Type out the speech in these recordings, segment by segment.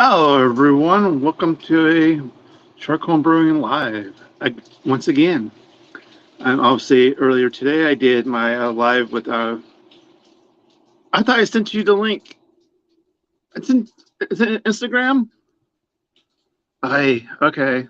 Hello, everyone. Welcome to a Charcoal Brewing Live. Once again, obviously earlier today I did my live with. I thought I sent you the link. It's in Instagram. Okay. Okay.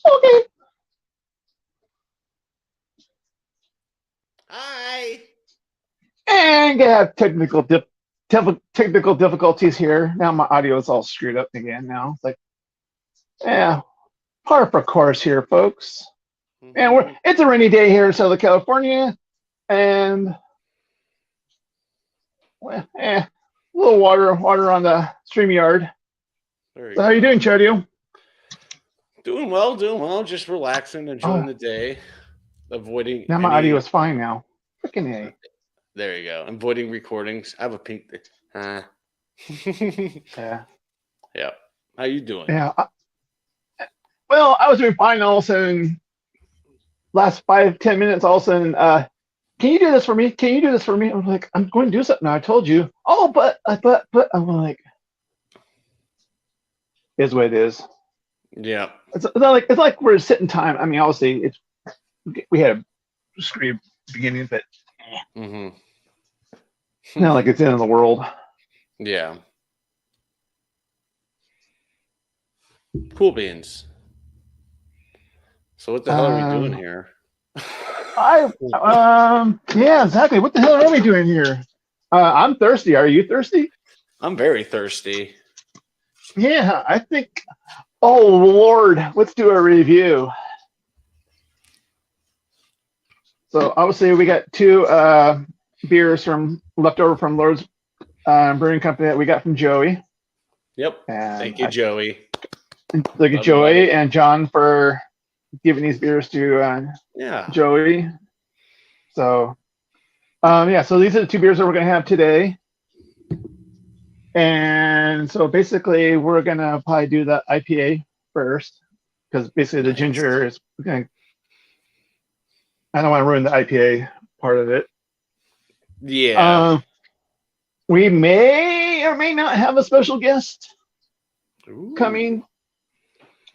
Okay. Hi. And gonna have technical difficulties here. Now my audio is all screwed up again. Now it's like, yeah, par for course here, folks. And it's a rainy day here in Southern California, and a little water on the StreamYard. So how you doing, Chadio? Doing well. Just relaxing, enjoying the day, avoiding. Now my audio is fine now. Freaking A. There you go. Avoiding recordings. I have a pink. Yeah. Yeah. How you doing? Yeah. Well, I was doing fine. All of a sudden, last 5-10 minutes, all of a sudden, can you do this for me? Can you do this for me? I'm like, I'm going to do something. I told you. Oh, but I'm like, is what it is. Yeah. It's like we're sitting time. I mean, obviously, we had a screen beginning, but not like it's the end of the world. Yeah. Cool beans. So what the hell are we doing here? Yeah, exactly. What the hell are we doing here? I'm thirsty. Are you thirsty? I'm very thirsty. Yeah, I think. Oh Lord, let's do a review. So obviously we got two beers left over from Lord's Brewing Company that we got from Joey. Yep. Thank you, Joey. Thank you, Joey and John, for giving these beers to Joey. So so these are the two beers that we're gonna have today. And so basically we're gonna probably do the IPA first, because basically the ginger is I don't want to ruin the IPA part of it. Yeah. We may or may not have a special guest coming.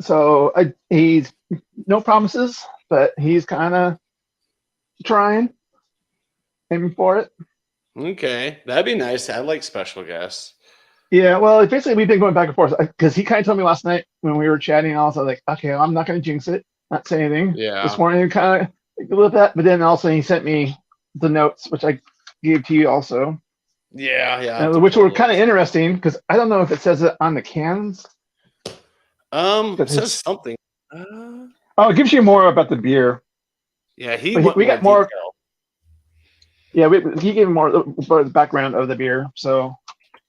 So he's no promises, but he's kind of trying. aiming for it. Okay, that'd be nice. I like special guests. Yeah, well, basically we've been going back and forth because he kind of told me last night when we were chatting. Also, like, okay, I'm not going to jinx it, not say anything. Yeah. This morning, kind of with that, but then also he sent me the notes, which I gave to you also. Yeah. Which were kind of interesting because I don't know if it says it on the cans. It says something. Oh, it gives you more about the beer. Yeah, we got more. Yeah, he gave more the background of the beer. So,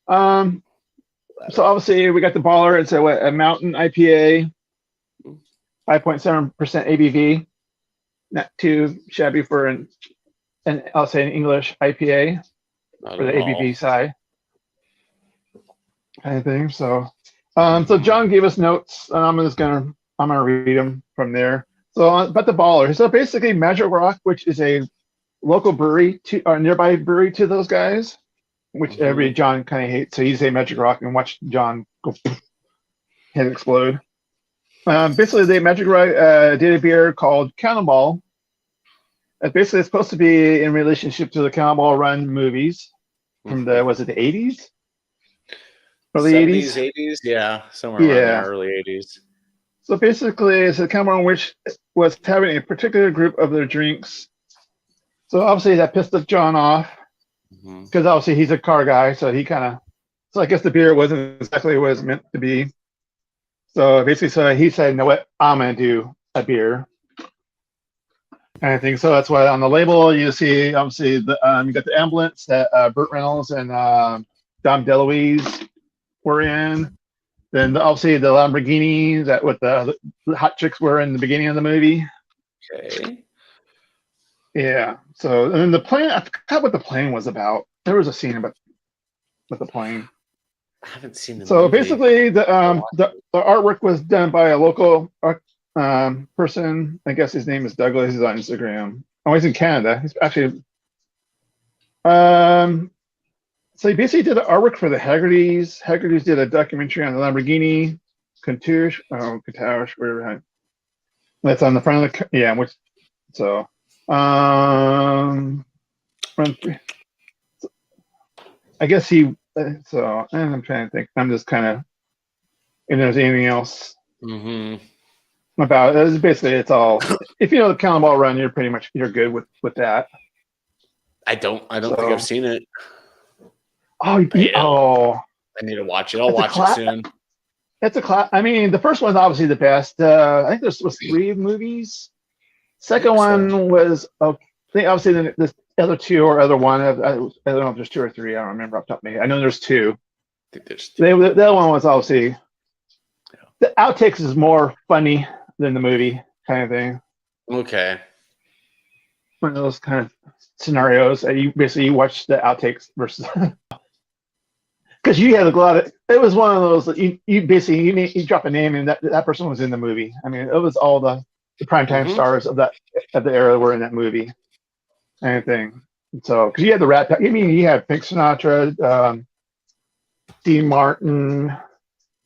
so obviously we got the baller. It's a mountain IPA, 5.7% ABV. Not too shabby for an I'll say an English IPA for the ABV side kind of thing. So, so John gave us notes, and I'm gonna read them from there. So about the baller. So basically, Magic Rock, which is a local brewery or nearby brewery to those guys, which every John kind of hates. So you say Magic Rock and watch John go head explode. Basically, the Magic Rock did a beer called Cannonball. Basically, it's supposed to be in relationship to the Cannonball Run movies from the 80s? Early 70s, 80s? Yeah, somewhere around there, early 80s. So basically, it's a Cannonball which was having a particular group of their drinks. So obviously that pissed John off because obviously he's a car guy, so he kind of. So I guess the beer wasn't exactly what it was meant to be. So basically, so he said, "You know what? I'm gonna do a beer." And I think so. That's why on the label you see obviously you got the ambience that Burt Reynolds and Dom DeLuise were in. Then obviously the Lamborghini that with the hot chicks were in the beginning of the movie. Okay. Yeah. So and then the plane, I forgot what the plane was about. There was a scene about with the plane. I haven't seen the so movie. Basically the artwork was done by a local person. I guess his name is Douglas. He's on Instagram. Oh, he's in Canada. He's actually so he basically did the artwork for the Haggertys. Haggertys did a documentary on the Lamborghini Countach, whatever. That's on the front of the which so I guess he so and I'm trying to think. I'm just kind of if there's anything else about it. Basically it's all if you know the Cannonball Run, you're good with that. I don't think I've seen it. I need to watch it. I'll watch it soon. It's a class. I mean, the first one's obviously the best. I think there was 3 movies. Second one was okay. I think obviously the other 2 or other one. I don't know if there's 2 or 3. I don't remember off the top of my head. I know there's 2. I think there's 2. The other one was obviously the outtakes is more funny than the movie kind of thing. Okay. One of those kind of scenarios. You basically watch the outtakes versus. Because you had a lot of, it was one of those that you basically you drop a name and that person was in the movie. I mean, it was all the primetime stars of the era were in that movie, kind of thing. So because you had the Rat Pack, you had Pink Sinatra, Dean Martin.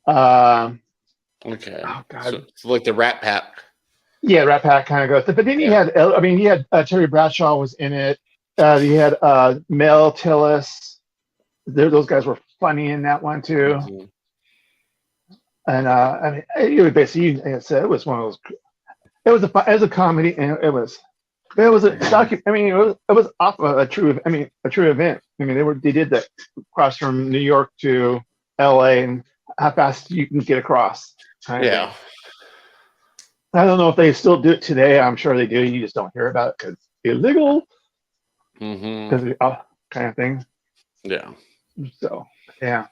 Okay. Oh God. So like the Rat Pack. Yeah, Rat Pack kind of goes. But then you had, you had Terry Bradshaw was in it. You had Mel Tillis. Those guys were funny in that one too. And it was basically, like I said, it was one of those. It was as a comedy, and it was a docu. I mean, it was off of a true event. I mean, they did that cross from New York to L.A. and how fast you can get across. Yeah. I don't know if they still do it today. I'm sure they do. You just don't hear about it because it's illegal. Because kind of thing. Yeah. So yeah.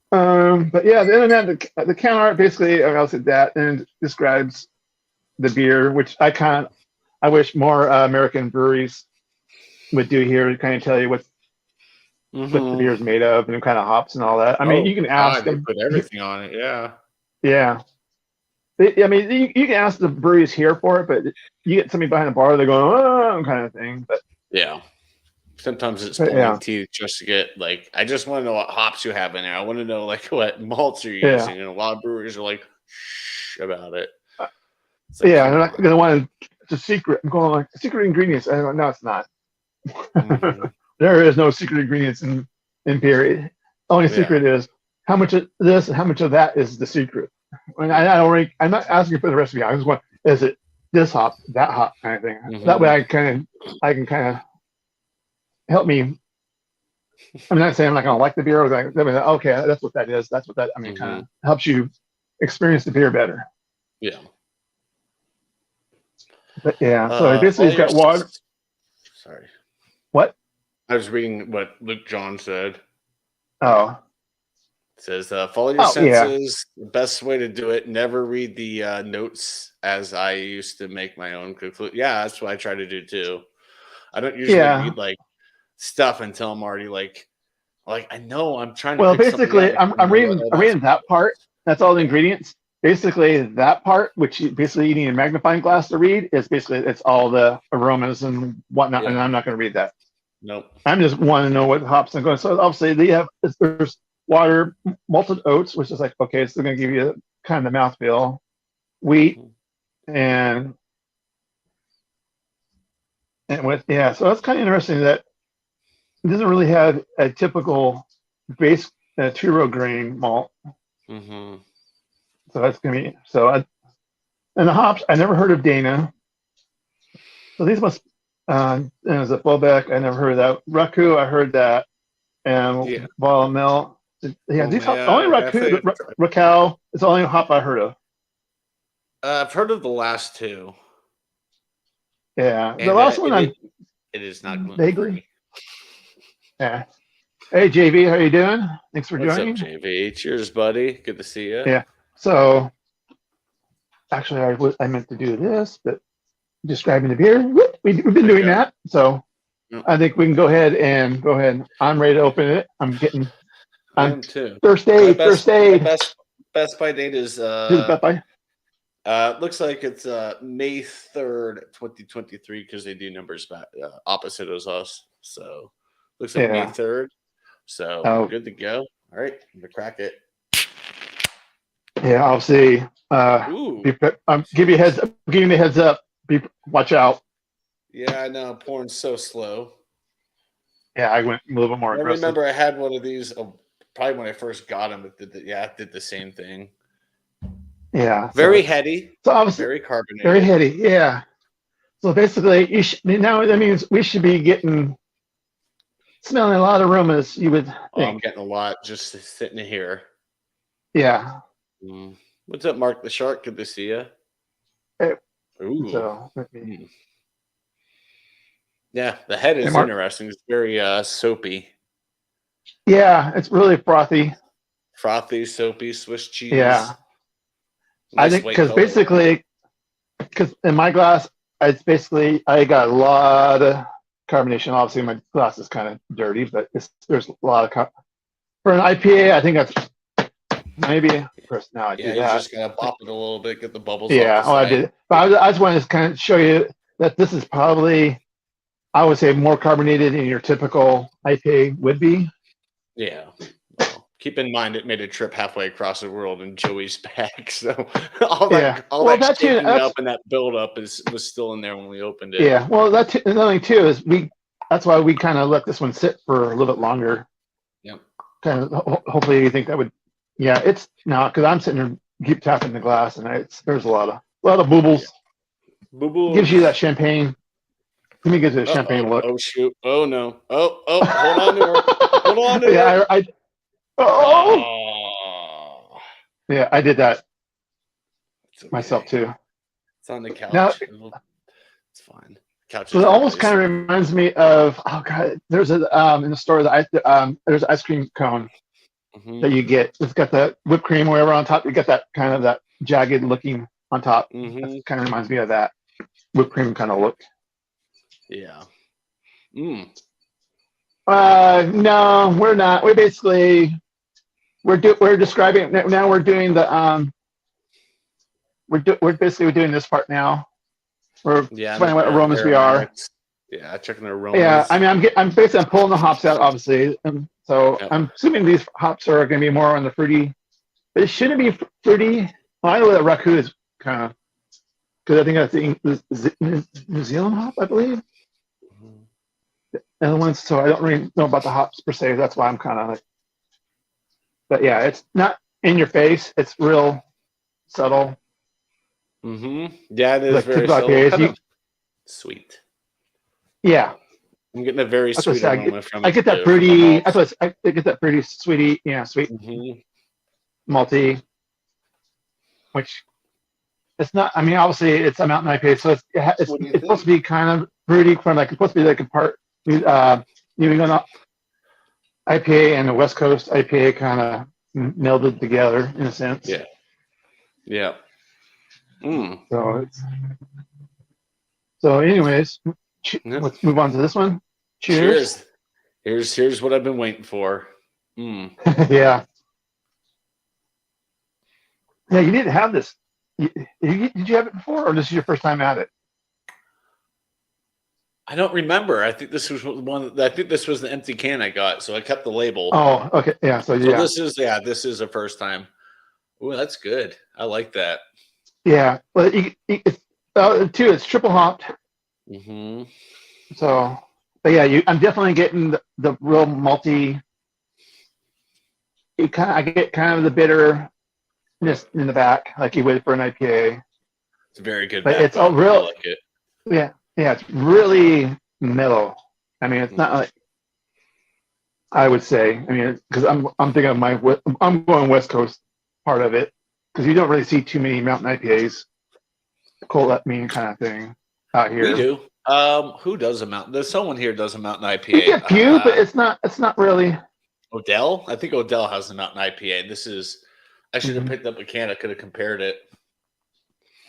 But yeah, the internet, the can art basically I'll say that and describes the beer, which I wish more American breweries would do here to kind of tell you what the beer is made of and kind of hops and all that. I mean, you can ask them. They put everything on it. Yeah. Yeah. I mean, you can ask the breweries here for it, but you get somebody behind the bar, they're going, oh, kind of thing. But yeah. Sometimes it's pulling teeth just to get I just want to know what hops you have in there. I want to know what malts you're using, and a lot of breweries are shh about it. They're not going to want it's a secret. I'm going like secret ingredients. I go, no, it's not. Mm-hmm. There is no secret ingredients in beer. Only secret is how much of this and how much of that is the secret. And I'm not asking for the recipe. I just want, is it this hop, that hop kind of thing. Mm-hmm. That way I can kind of help me. I'm not saying I'm not going to like the beer. Like, okay, that's what that is. That's what that, kind of helps you experience the beer better. Yeah. But yeah, so basically it's got water. Sorry. What? I was reading what Luke John said. Oh. It says, follow your senses. Yeah. The best way to do it. Never read the notes, as I used to make my own conclusion. Yeah, that's what I try to do too. I don't usually read like stuff until I'm already like I know I'm trying to. Well, basically, I'm reading that part. That's all the ingredients. Basically, that part, which you basically you need a magnifying glass to read, is basically it's all the aromas and whatnot. And I'm not going to read that. Nope. I'm just want to know what hops I'm going. So obviously, there's water, malted oats, which is like okay, it's going to give you kind of the mouthfeel, wheat, and with so that's kind of interesting that it doesn't really have a typical base 2-row grain malt. Mm-hmm. So that's gonna be and the hops. I never heard of Dana. So these must. There's a Fullback. I never heard of that. Raku. I heard that. And Volamel. Yeah, these hops. Only Raku. Racal is the only hop I heard of. I've heard of the last two. Yeah, and the last one. It is not gluten-free. Yeah. Hey JV, how you doing? Thanks for joining. What's up, JV? Cheers, buddy. Good to see you. Yeah. So, actually, I meant to do this, but describing the beer. We've been doing that, so I think we can go ahead. I'm ready to open it. I'm too. First aid. Best by date is Best by? Looks like it's May 3rd, 2023, because they do numbers opposite as us. So looks like May 3rd. So good to go. All right, I'm gonna crack it. Yeah, I'll see. I'm giving you the heads up. Watch out. Yeah, I know. Pouring so slow. Yeah, I went a little bit more aggressive. I remember I had one of these probably when I first got them. It did the same thing. Yeah. Very heady. So obviously, very carbonated. Very heady. Yeah. So basically, now that means we should be smelling a lot of aromas. You would think. I'm getting a lot just sitting here. Yeah. What's up, Mark the Shark? Good to see you. Hey. Ooh. So, yeah, the head is interesting. It's very soapy. Yeah, it's really frothy. Frothy, soapy, Swiss cheese. Yeah. Nice, I think because in my glass, I got a lot of carbonation. Obviously, my glass is kind of dirty, but there's a lot of for an IPA. I think that's maybe. Of course, now I do that. You just gotta pop it a little bit, get the bubbles. Yeah, I did. But I just wanted to kind of show you that this is probably, I would say, more carbonated than your typical IPA would be. Yeah. Well, keep in mind, it made a trip halfway across the world in Joey's bag, so all that shaking up and that build up was still in there when we opened it. Yeah. Well, that's another thing too is that's why we kind of let this one sit for a little bit longer. Yep. Kind of. Hopefully, you think that would. Yeah, it's now because I'm sitting here keep tapping the glass and there's a lot of boobles. Yeah. Boobles. Gives you that champagne. Let me get the champagne look. Oh shoot! Oh no! Oh! Hold on to her. Hold on to her. Yeah, yeah, I did that myself too. It's on the couch. Now, it's fine. Couch. So it almost kind of reminds me of there's in the store that there's an ice cream cone that you get. It's got the whipped cream or whatever on top. You get that kind of that jagged looking on top. That kind of reminds me of that whipped cream kind of look. Yeah. No, we're not. We're basically we're describing now. We're doing the we're basically doing this part now. We're explaining what aromas we are. Yeah, checking the aromas. Yeah, I mean, I'm pulling the hops out, obviously, so I'm assuming these hops are going to be more on the fruity. But it shouldn't be fruity. Well, I know that Raku is kind of because I think that's the New Zealand hop, I believe. And the ones, so I don't really know about the hops per se. That's why I'm kind of like, but yeah, it's not in your face. It's real subtle. Yeah, it is like very subtle. Kind of sweet. Yeah, I'm getting a very sweet aroma from it. I get that fruity. I get that pretty sweet, malty, which it's not. I mean, obviously it's a mountain IPA, so it's supposed to be kind of fruity from like it's supposed to be like a part New England IPA and the West Coast IPA kind of melded together in a sense. Yeah. Yeah. So anyways, let's move on to this one. Cheers. Here's what I've been waiting for. Yeah. Yeah, you didn't have this. Did you have it before, or this is your first time at it? I don't remember. I think this was one. I think this was the empty can I got, so I kept the label. Oh, okay, yeah. So this is the first time. Oh, that's good. I like that. Yeah, well, it's triple hopped. So, but yeah, I'm definitely getting the real malty. I get kind of the bitterness in the back, like you would for an IPA. It's very good. But it's all real. I like it. Yeah, it's really mellow. I mean, it's not like I would say. I mean, because I'm thinking of I'm going West Coast part of it, because you don't really see too many mountain IPAs, cold at mean kind of thing out here. We do. Who does a mountain? There's someone here does a mountain IPA. You get a few, but it's not really. Odell? I think Odell has a mountain IPA. This is. I should have picked up a can. I could have compared it.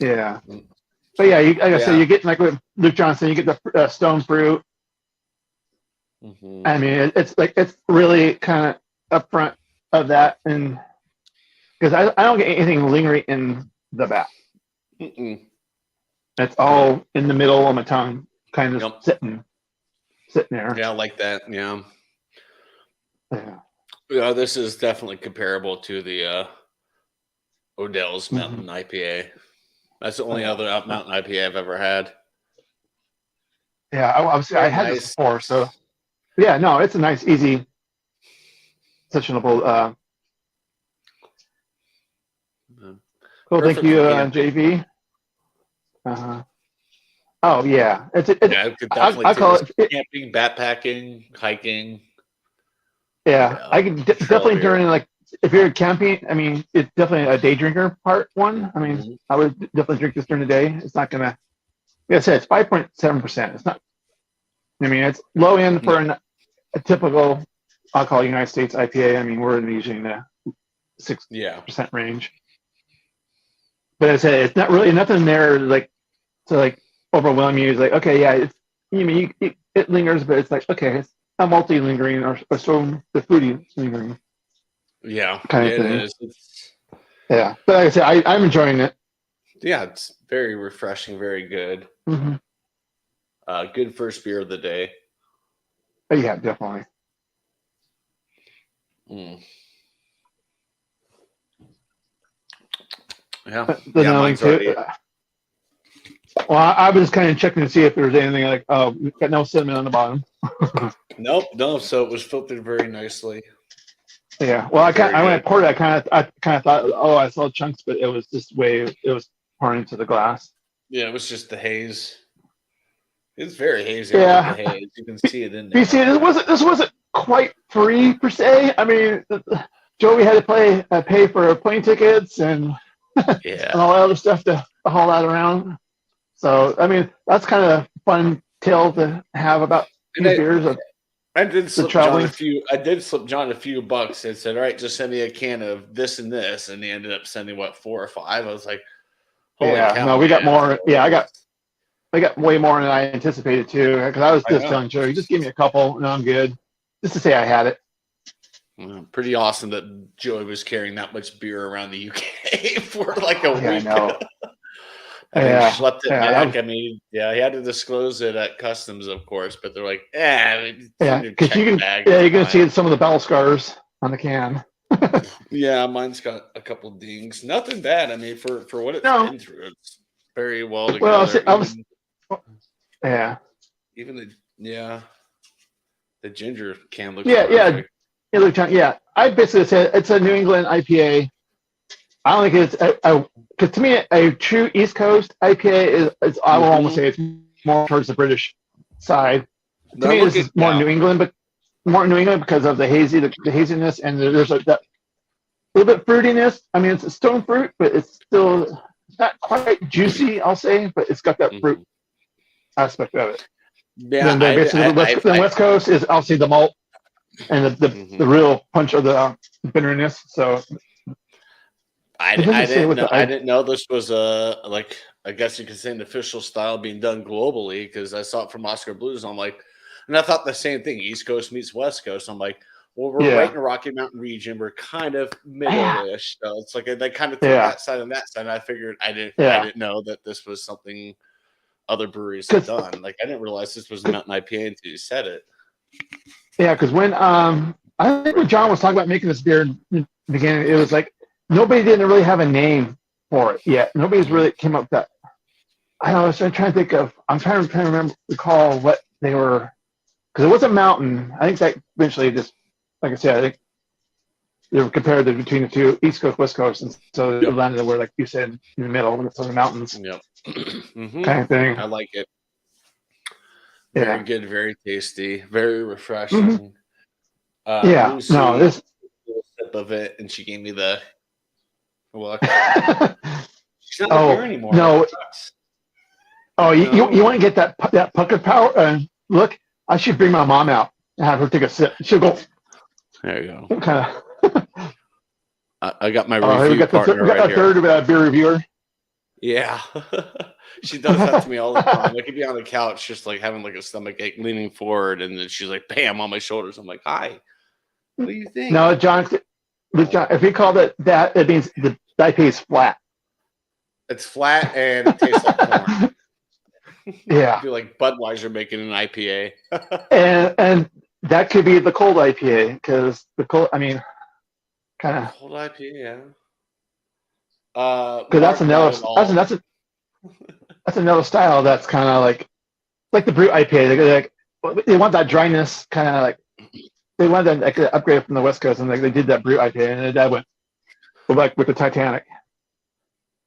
Yeah. But yeah, like I said, you get like with Luke Johnson, you get the stone fruit. I mean, it's really kind of upfront of that, and because I don't get anything lingering in the back. It's all in the middle of my tongue, kind of sitting there. Yeah, I like that. Yeah. Yeah, this is definitely comparable to the Odell's Mountain IPA. That's the only other mountain IPA I've ever had. Yeah, obviously I had this before, so yeah, no, it's a nice, easy, sessionable. Cool, thank you, JV. Oh yeah, it's definitely. I call it camping, backpacking, hiking. Yeah, I can definitely during like. If you're camping, I mean, it's definitely a day drinker part one. I mean, I would definitely drink this during the day. It's not gonna, like I said, it's 5.7%. It's not. I mean, it's low end for a typical, I'll call it United States IPA. I mean, we're usually in the 6% range. But I said it's not really nothing there like to like overwhelm you. It's like okay, yeah, it's it lingers, but it's like okay, it's not multi lingering or so the fruity lingering. Yeah, kind of thing. It is. Yeah, but like I said, I'm enjoying it. Yeah, it's very refreshing, very good. Good first beer of the day. Yeah, definitely. Yeah, mine's already... Well, I was kind of checking to see if there was anything like, got no cinnamon on the bottom. Nope, no. So it was filtered very nicely. Yeah, well, when I poured it, I kind of thought, oh, I saw chunks, but it was just it was pouring into the glass. Yeah, it was just the haze. It's very hazy. Yeah, the haze. You can see it in there. You see, this wasn't quite free per se. I mean, Joey had to pay for plane tickets and and all that other stuff to haul that around. So I mean, that's kind of a fun tale to have about beers. I did slip John a few bucks and said, all right, just send me a can of this and this. And he ended up sending 4 or 5. I was like, holy cow. No, we got more. Yeah, I got way more than I anticipated too. Because I was just telling Joey, just give me a couple and I'm good. Just to say I had it. Well, pretty awesome that Joey was carrying that much beer around the UK for like a week. I know. He schlepped it back. I mean, he had to disclose it at customs, of course, but they're like, because you can see some of the battle scars on the can. Yeah, mine's got a couple dings. Nothing bad. I mean, for what it's been through. very well together. Even the ginger can look perfect. I basically said it's a New England IPA. I don't think it's because to me a true East Coast IPA is I will almost say it's more towards the British side. To me, this is more New England, but more New England because of the haziness, and there's that little bit fruitiness. I mean, it's a stone fruit, but it's still not quite juicy, I'll say, but it's got that fruit aspect of it. Yeah, the West Coast is obviously the malt and the real punch of the bitterness. So I didn't know this was I guess you could say an official style being done globally, because I saw it from Oscar Blues. And I'm like, and I thought the same thing, East Coast meets West Coast. I'm like, well, we're right in the Rocky Mountain region. We're kind of middle-ish. So it's like they kind of took that side and that side. And I figured I didn't know that this was something other breweries have done. Like, I didn't realize this was Mountain IPA until you said it. Yeah, because when I think when John was talking about making this beer in the beginning, it was like nobody didn't really have a name for it yet. Nobody's really came up with that. I don't know. I'm trying to think of. I'm trying to recall what they were, because it was a mountain. I think that eventually just, like I said, I think they were compared between the two, East Coast, West Coast, and so it landed where, like you said, in the middle, when it's on the mountains. Yep. Kind of thing. I like it. Very good, very tasty, very refreshing. Lucy, this sip of it, and she gave me the. Well, she's not here anymore. No. You want to get that pucker power? Look, I should bring my mom out and have her take a sip. She'll go. There you go. Kind of. I got my review partner right here. Third beer reviewer. Yeah. She does that to me all the time. I could be on the couch just like having like a stomach ache, leaning forward, and then she's like, bam, on my shoulders. I'm like, hi. What do you think? No, John, if we call it that, it means the IPA is flat. It's flat and it tastes like corn. Yeah. I feel like Budweiser making an IPA. and that could be the cold IPA, because the cold, I mean, kind of. Cold IPA, yeah. Because that's another style that's kind of like the brute IPA. They want that dryness, kind of like they wanted to upgrade from the West Coast, and they did that brute IPA, and that went like with the Titanic.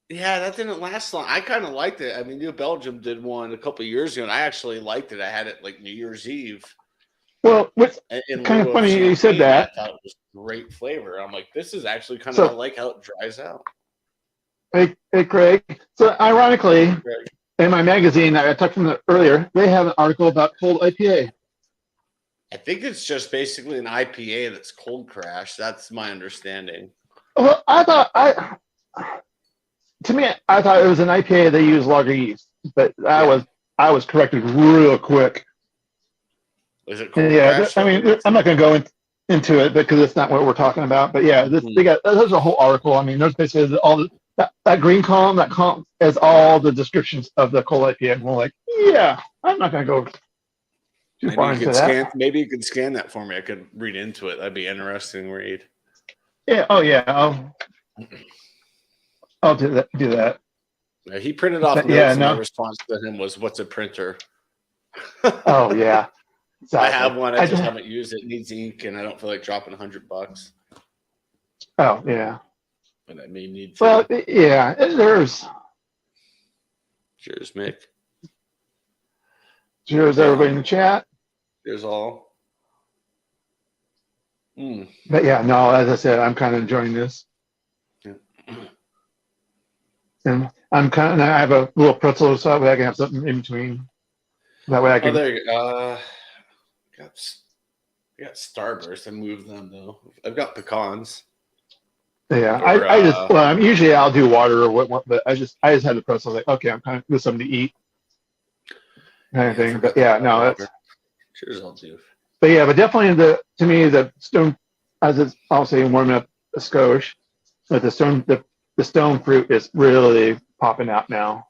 Yeah, that didn't last long. I kind of liked it. I mean, New Belgium did one a couple of years ago, and I actually liked it. I had it like New Year's Eve. Well, what's kind of funny you said that. I thought it was great flavor. I'm like, this is actually kind of, I like how it dries out. Hey, Craig. So ironically, in my magazine, I talked from earlier, they have an article about cold IPA. I think it's just basically an IPA that's cold crash. That's my understanding. Well, I thought it was an IPA they use lager yeast, but I was corrected real quick. Is it cold crash? I mean, I'm not going to go into it because it's not what we're talking about. But yeah, there's a whole article. I mean, there's basically all that green column. That column has all the descriptions of the cold IPA. And we're like, yeah, I'm not going to go too far into that. Maybe you could scan that for me. I could read into it. That'd be interesting read. Yeah. Oh yeah. I'll do that. Yeah, he printed off notes, and my response to him was, "What's a printer?" Oh yeah. Exactly. I have one. I just haven't used it. It needs ink, and I don't feel like dropping $100. Oh yeah. But I may need to. Well, yeah. There's. Cheers, Mick. Cheers, everybody in the chat. Cheers, all. But yeah, no. As I said, I'm kind of enjoying this. Yeah. And I have a little pretzel so that I can have something in between. That way I can. Oh, there you go. I got Starburst. I moved them though. I've got pecans. Yeah, usually I'll do water or what, but I just had the pretzel. Like, okay, I'm kind of with something to eat, kind of thing. But yeah, no, that's. Cheers, I'll do. But yeah, but definitely to me the stone, as it's also warming up a skosh, but the stone fruit is really popping out now.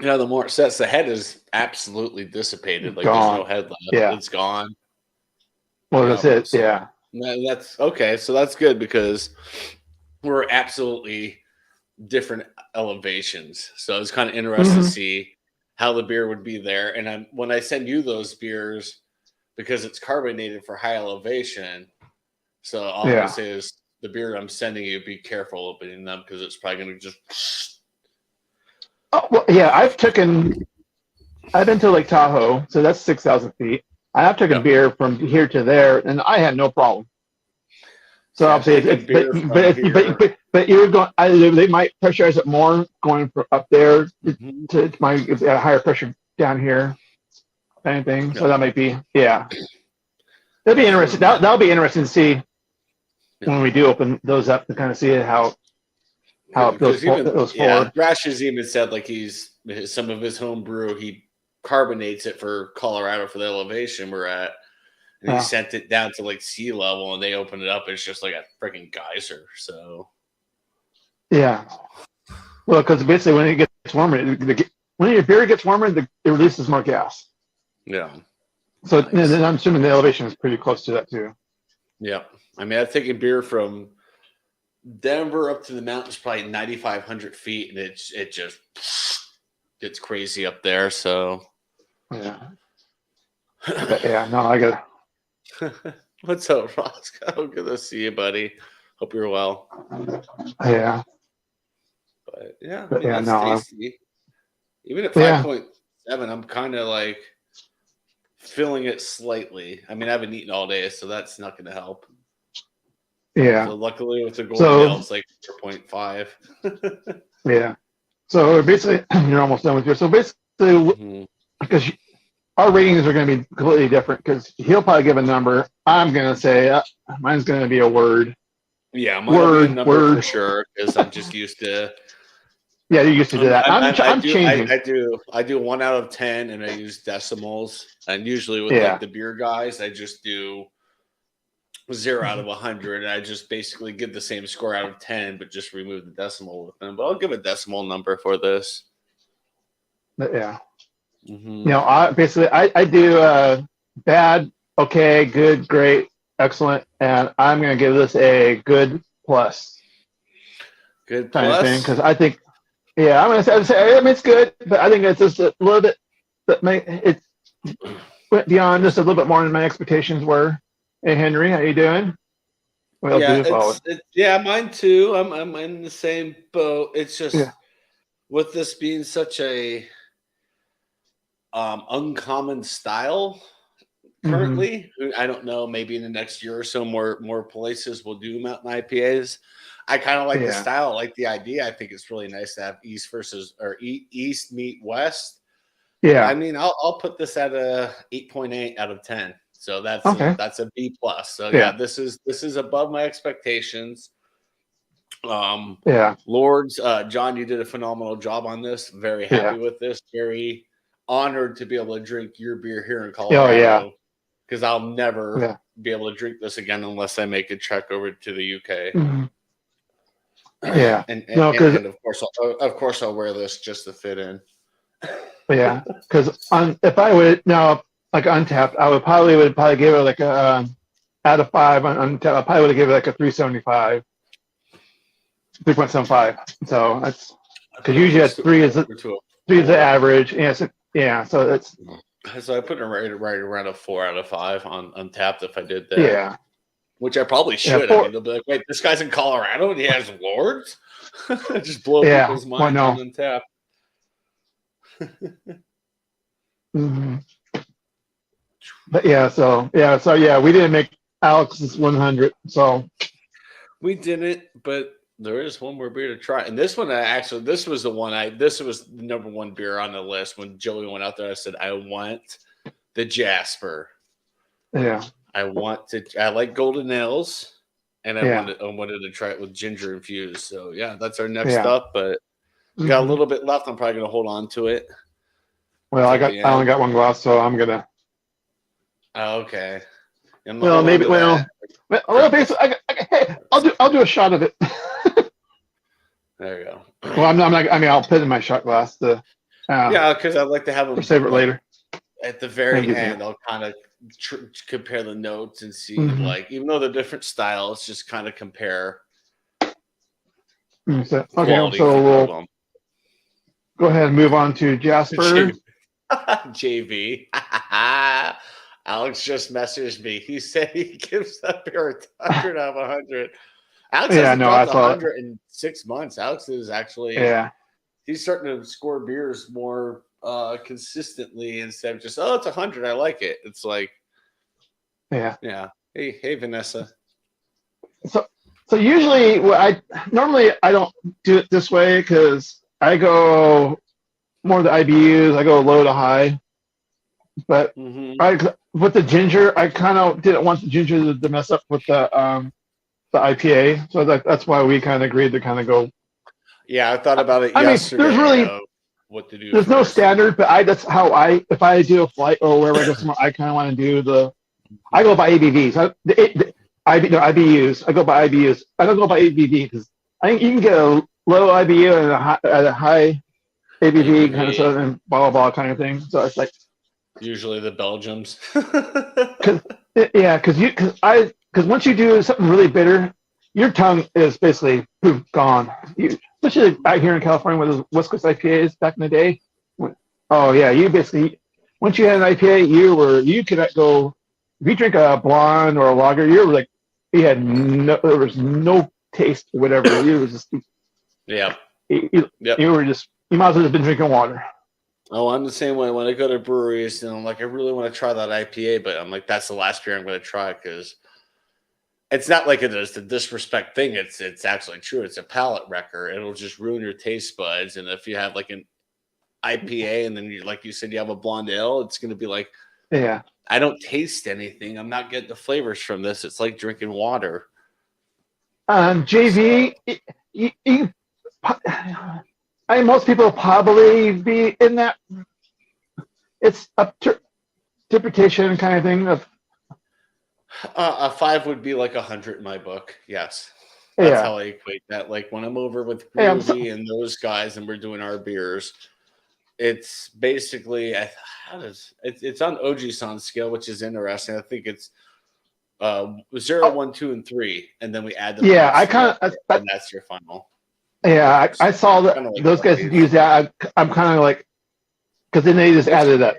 Yeah, the more it sets, the head is absolutely dissipated. Like gone. There's no head left. Yeah. It's gone. Well, that's it. So yeah. That's okay. So that's good because were absolutely different elevations. So I was kind of interested to see how the beer would be there. And when I send you those beers, because it's carbonated for high elevation, so all I'm going to say is the beer I'm sending you, be careful opening them because it's probably going to just. Oh, well, yeah, I've been to Lake Tahoe, so that's 6,000 feet. I have taken beer from here to there, and I had no problem. So obviously, but you're going. They might pressurize it more going from up there to my higher pressure down here, anything. So that might be that'll be interesting. That'll be interesting to see when we do open those up to kind of see how those forward. Rash has even said like some of his home brew he carbonates it for Colorado for the elevation we're at. And he sent it down to like sea level, and they opened it up. It's just like a freaking geyser. So, well, because basically when it gets warmer, when your beer gets warmer, it releases more gas. Yeah. So then I'm assuming the elevation is pretty close to that too. Yeah, I mean, I've taken beer from Denver up to the mountains, probably 9,500 feet, and it just gets crazy up there. So, no, I got. What's up, Roscoe? Good to see you, buddy. Hope you're well. Yeah. But that's tasty. Even at 5.7, I'm kind of like feeling it slightly. I mean, I haven't eaten all day, so that's not going to help. Yeah. So luckily with the golden ale, it's like 4.5. Yeah. So basically, you're almost done with yours. So basically, because our ratings are going to be completely different because he'll probably give a number. I'm going to say mine's going to be a word. Yeah, mine will be a number for sure because I'm just used to. Yeah, you're used to do that. I'm changing. I do 1 out of 10, and I use decimals. And usually with like the beer guys, I just do 0 out of 100, and I just basically give the same score out of 10, but just remove the decimal with them. But I'll give a decimal number for this. Yeah. You know, I do bad, okay, good, great, excellent, and I'm going to give this a good plus. Good kind plus of thing because I think, I'm going to say I mean, it's good, but I think it's just a little bit it went beyond just a little bit more than my expectations were. Hey, Henry, how you doing? Well, mine too. I'm in the same boat. It's just with this being such a uncommon style currently. I don't know. Maybe in the next year or so, more places will do mountain IPAs. I kind of like the style, I like the idea. I think it's really nice to have East meet West. Yeah, I mean, I'll put this at a 8.8 out of 10. So that's a B plus. So this is above my expectations. Lords, John, you did a phenomenal job on this. Very happy with this. Very honored to be able to drink your beer here in Colorado. Because I'll never be able to drink this again unless I make a trek over to the UK. And of course I'll wear this just to fit in. Because if I would now like Untapped, I would probably give it like a out of 5 on Untapped. I probably would give it like a 3.75. 3.75. So that's because usually at 3 is the average. So that's. So I put it right around a 4 out of 5 on Untapped if I did that. Which I probably should. I mean, they'll be like, wait, this guy's in Colorado and he has Lords? Just blow people's minds on Untapped. But we didn't make Alex's 100. So we didn't, but there is one more beer to try. And this one, this was the number one beer on the list. When Joey went out there, I said, I want the Jasper. Yeah. I like golden ales, and I wanted to try it with ginger infused. So that's our next up. But we got a little bit left. I'm probably gonna hold on to it. Well, I only got one glass, so I'm gonna. Oh, okay. Well, maybe. Basically, I'll do a shot of it. There you go. Well, I'm not. I mean, I'll put it in my shot glass. Because I'd like to have them save it later. At the very end, I'll kind of compare the notes and see, like, even though they're different styles, just kind of compare Okay, so we'll go ahead and move on to Jasper. JV. Alex just messaged me. He said he gives that beer 100 out of 100. Alex hasn't dropped 100 in 6 months. Alex is actually he's starting to score beers more consistently instead of just it's 100. I like it. It's like yeah. Hey Vanessa. So usually I don't do it this way because I go more the IBUs. I go low to high, but with the ginger, I kind of didn't want the ginger to mess up with the IPA, so that's why we kind of agreed to kind of go. Yeah, I thought about it yesterday. There's really what to do. There's no standard, but that's how if I do a flight or wherever I go somewhere, I kind of want to do I go by ABVs. IBUs. I go by IBUs. I don't go by ABV because I think you can get a low IBU and a high ABV kind of stuff and blah blah blah kind of thing. So it's like usually the Belgians. Because once you do something really bitter, your tongue is basically gone. Especially out here in California with those West Coast IPAs back in the day. You basically once you had an IPA, you could go. If you drink a blonde or a lager, there was no taste, whatever. You was just you were just you might as well have been drinking water. Oh, I'm the same way when I go to breweries and I'm like, I really want to try that IPA, but I'm like, that's the last beer I'm going to try because it's not like it is the disrespect thing. It's actually true. It's a palate wrecker. It'll just ruin your taste buds. And if you have like an IPA and then like you said, you have a blonde ale, it's going to be like, I don't taste anything. I'm not getting the flavors from this. It's like drinking water. JV, most people probably be in that. It's a interpretation kind of thing of. A 5 would be like 100 in my book. Yes, that's how I equate that. Like when I'm over with Groovy and those guys, and we're doing our beers. It's basically it's on Oji-san scale, which is interesting. I think it's 0, 1, 2, and 3, and then we add them. Yeah, I kind of and that's your final. Yeah, I saw that like those guys use that. I'm kind of like because then they just added that.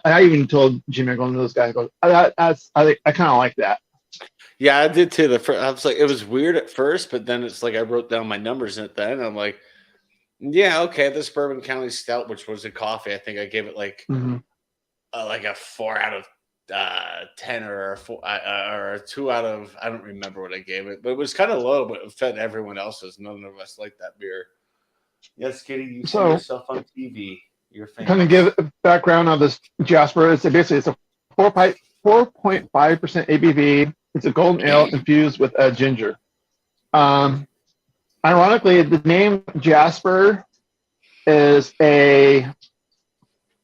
I even told Jimmy, going to those guys, I kind of like that. Yeah, I did too. I was like, it was weird at first, but then it's like I wrote down my numbers at the end. I'm like. Yeah, okay. This Bourbon County Stout, which was a coffee, I think I gave it like a 4 out of 10 or a 2 out of I don't remember what I gave it, but it was kind of low, but it fed everyone else's. None of us liked that beer. Yes, Kitty, you see yourself on TV. You're famous. Kind of give a background on this Jasper. It's a 4.5% ABV. It's a golden ale infused with ginger. Ironically, the name Jasper is I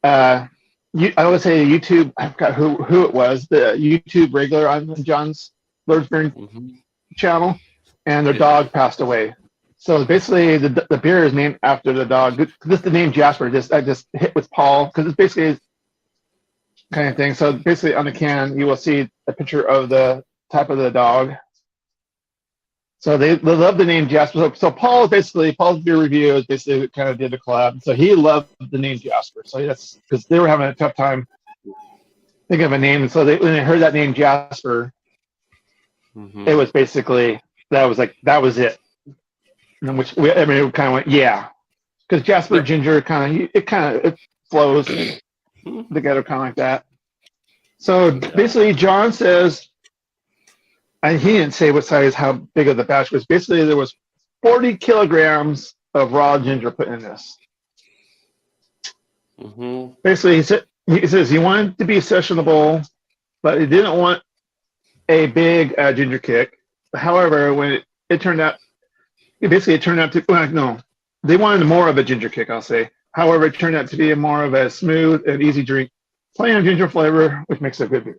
would say a YouTube. I forgot who it was. The YouTube regular on John's Lordsburn channel, and their dog passed away. So basically, the beer is named after the dog. This the name Jasper. I just hit with Paul because it's basically kind of thing. So basically, on the can, you will see a picture of the type of the dog. So they love the name Jasper. So Paul's beer review is basically kind of did a collab. So he loved the name Jasper. So that's because they were having a tough time thinking of a name. And so when they heard that name Jasper, it was basically that was it. And it kind of went because Jasper ginger it flows together kind of like that. So basically, John says. And he didn't say how big of the batch was. Basically, there was 40 kilograms of raw ginger put in this. Basically, he says he wanted to be sessionable, but he didn't want a big ginger kick. However, when it turned out, they wanted more of a ginger kick, I'll say. However, it turned out to be more of a smooth and easy drink, plain ginger flavor, which makes it a good beer.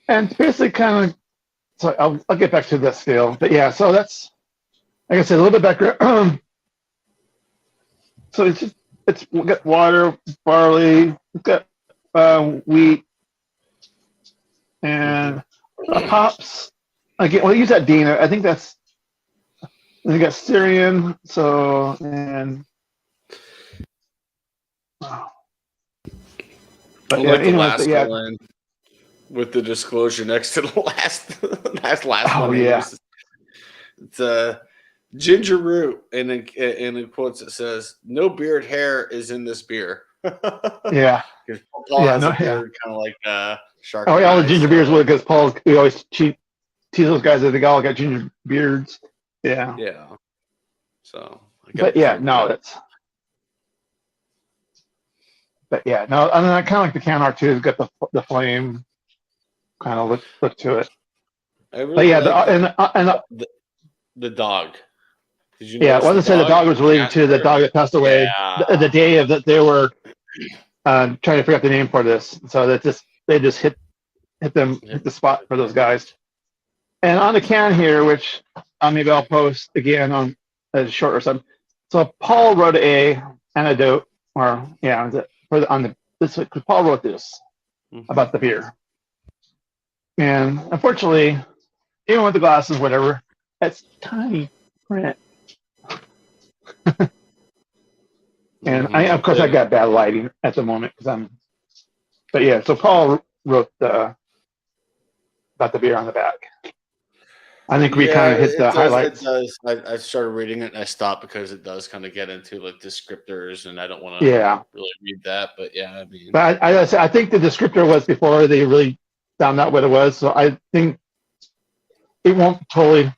And basically kind of, so I'll get back to this deal. But yeah, so that's, like I said, a little bit background. So it's got water, barley, it's got wheat, and hops. Again, well, use that Dean. I think that's. We got Syrian. So and. But like the last one with the disclosure next to the last Oh one. yeah. It's a ginger root, and in quotes it says, "No beard hair is in this beer." Yeah. Because Paul has a beard kind of like shark. Oh yeah, all the ginger beers would because we always tease those guys that they all got ginger beards. Yeah. Yeah. So. But yeah, no, that's. But yeah, no, and then I kind of like the can art too. It's got the flame kind of look to it. But yeah, the dog. Did you I wasn't saying the dog was related to the dog that passed away the day of that they were trying to figure out the name for this. So that they just hit the spot for those guys. And on the can here, which maybe I'll post again on as short or something. So Paul wrote a anecdote, or Paul wrote this about the beer, and unfortunately, even with the glasses, whatever, that's tiny print. And of course, I got bad lighting at the moment because I'm. But yeah, so Paul wrote about the beer on the back. I think we kind of hit the highlights. It does. I started reading it and I stopped because it does kind of get into like descriptors, and I don't want to really read that. But yeah, I mean, but I think the descriptor was before they really found out what it was. So I think it won't totally.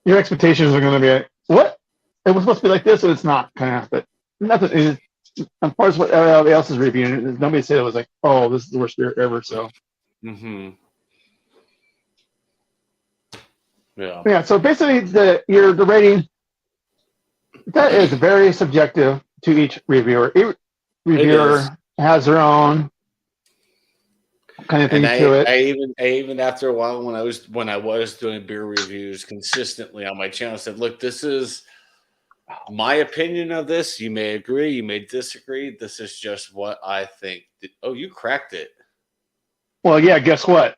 Your expectations are going to be like, what? It was supposed to be like this, and it's not kind of. But nothing. As far as what everybody else is reviewing, nobody said it was like, oh, this is the worst beer ever. So. Yeah. So basically, the rating that is very subjective to each reviewer. Each reviewer has their own kind of thing to it. I even after a while when I was doing beer reviews consistently on my channel, said, "Look, this is my opinion of this. You may agree, you may disagree. This is just what I think." Oh, you cracked it. Well, yeah. Guess what?